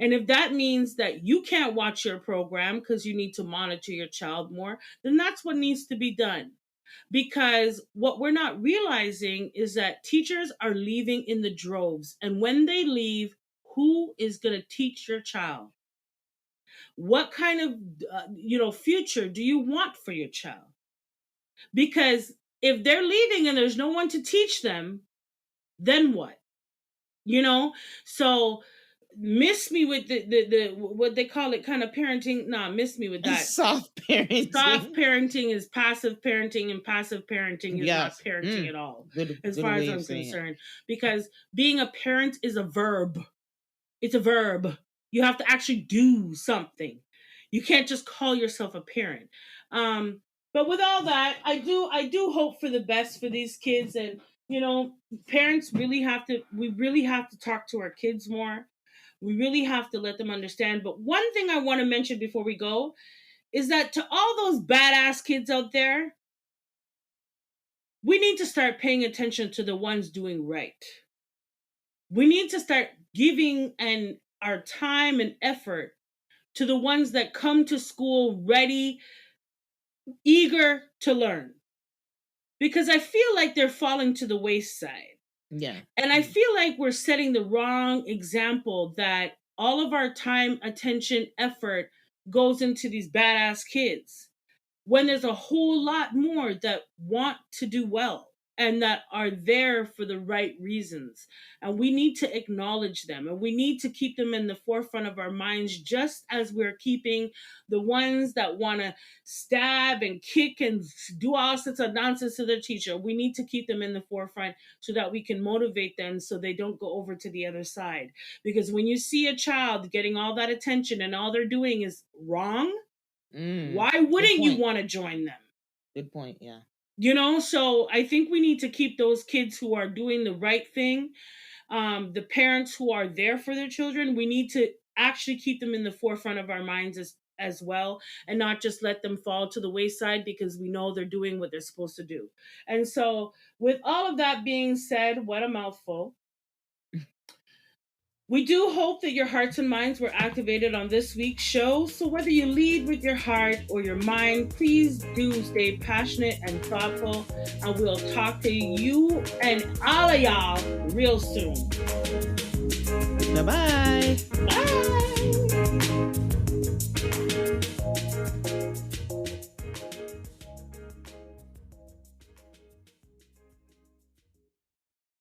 and if that means that you can't watch your program because you need to monitor your child more, then that's what needs to be done. Because what we're not realizing is that teachers are leaving in the droves. And when they leave, who is going to teach your child? What kind of future do you want for your child? Because if they're leaving and there's no one to teach them, then what? you know so miss me with the what they call it, kind of parenting. Nah, miss me with that. Soft Soft parenting. parenting is passive parenting, and passive parenting is not Yes. parenting at all, Good as good far as way of I'm saying it. concerned. Because being a parent is a verb. It's a verb. You have to actually do something. You can't just call yourself a parent. Um, but with all that, I do hope for the best for these kids. And parents really have to. We really have to talk to our kids more. We really have to let them understand. But one thing I want to mention before we go is that to all those badass kids out there, we need to start paying attention to the ones doing right. We need to start giving and our time and effort to the ones that come to school ready, eager to learn. Because I feel like they're falling to the wayside. Yeah. And I feel like we're setting the wrong example, that all of our time, attention, effort goes into these badass kids, when there's a whole lot more that want to do well and that are there for the right reasons. And we need to acknowledge them, and we need to keep them in the forefront of our minds, just as we're keeping the ones that want to stab and kick and do all sorts of nonsense to their teacher. We need to keep them in the forefront so that we can motivate them so they don't go over to the other side. Because when you see a child getting all that attention and all they're doing is wrong, why Good wouldn't you point. want to join them? Good point. Yeah. So I think we need to keep those kids who are doing the right thing, the parents who are there for their children. We need to actually keep them in the forefront of our minds as well, and not just let them fall to the wayside because we know they're doing what they're supposed to do. And so, with all of that being said, what a mouthful. We do hope that your hearts and minds were activated on this week's show. So, whether you lead with your heart or your mind, please do stay passionate and thoughtful. And we'll talk to you and all of y'all real soon. Bye bye. Bye.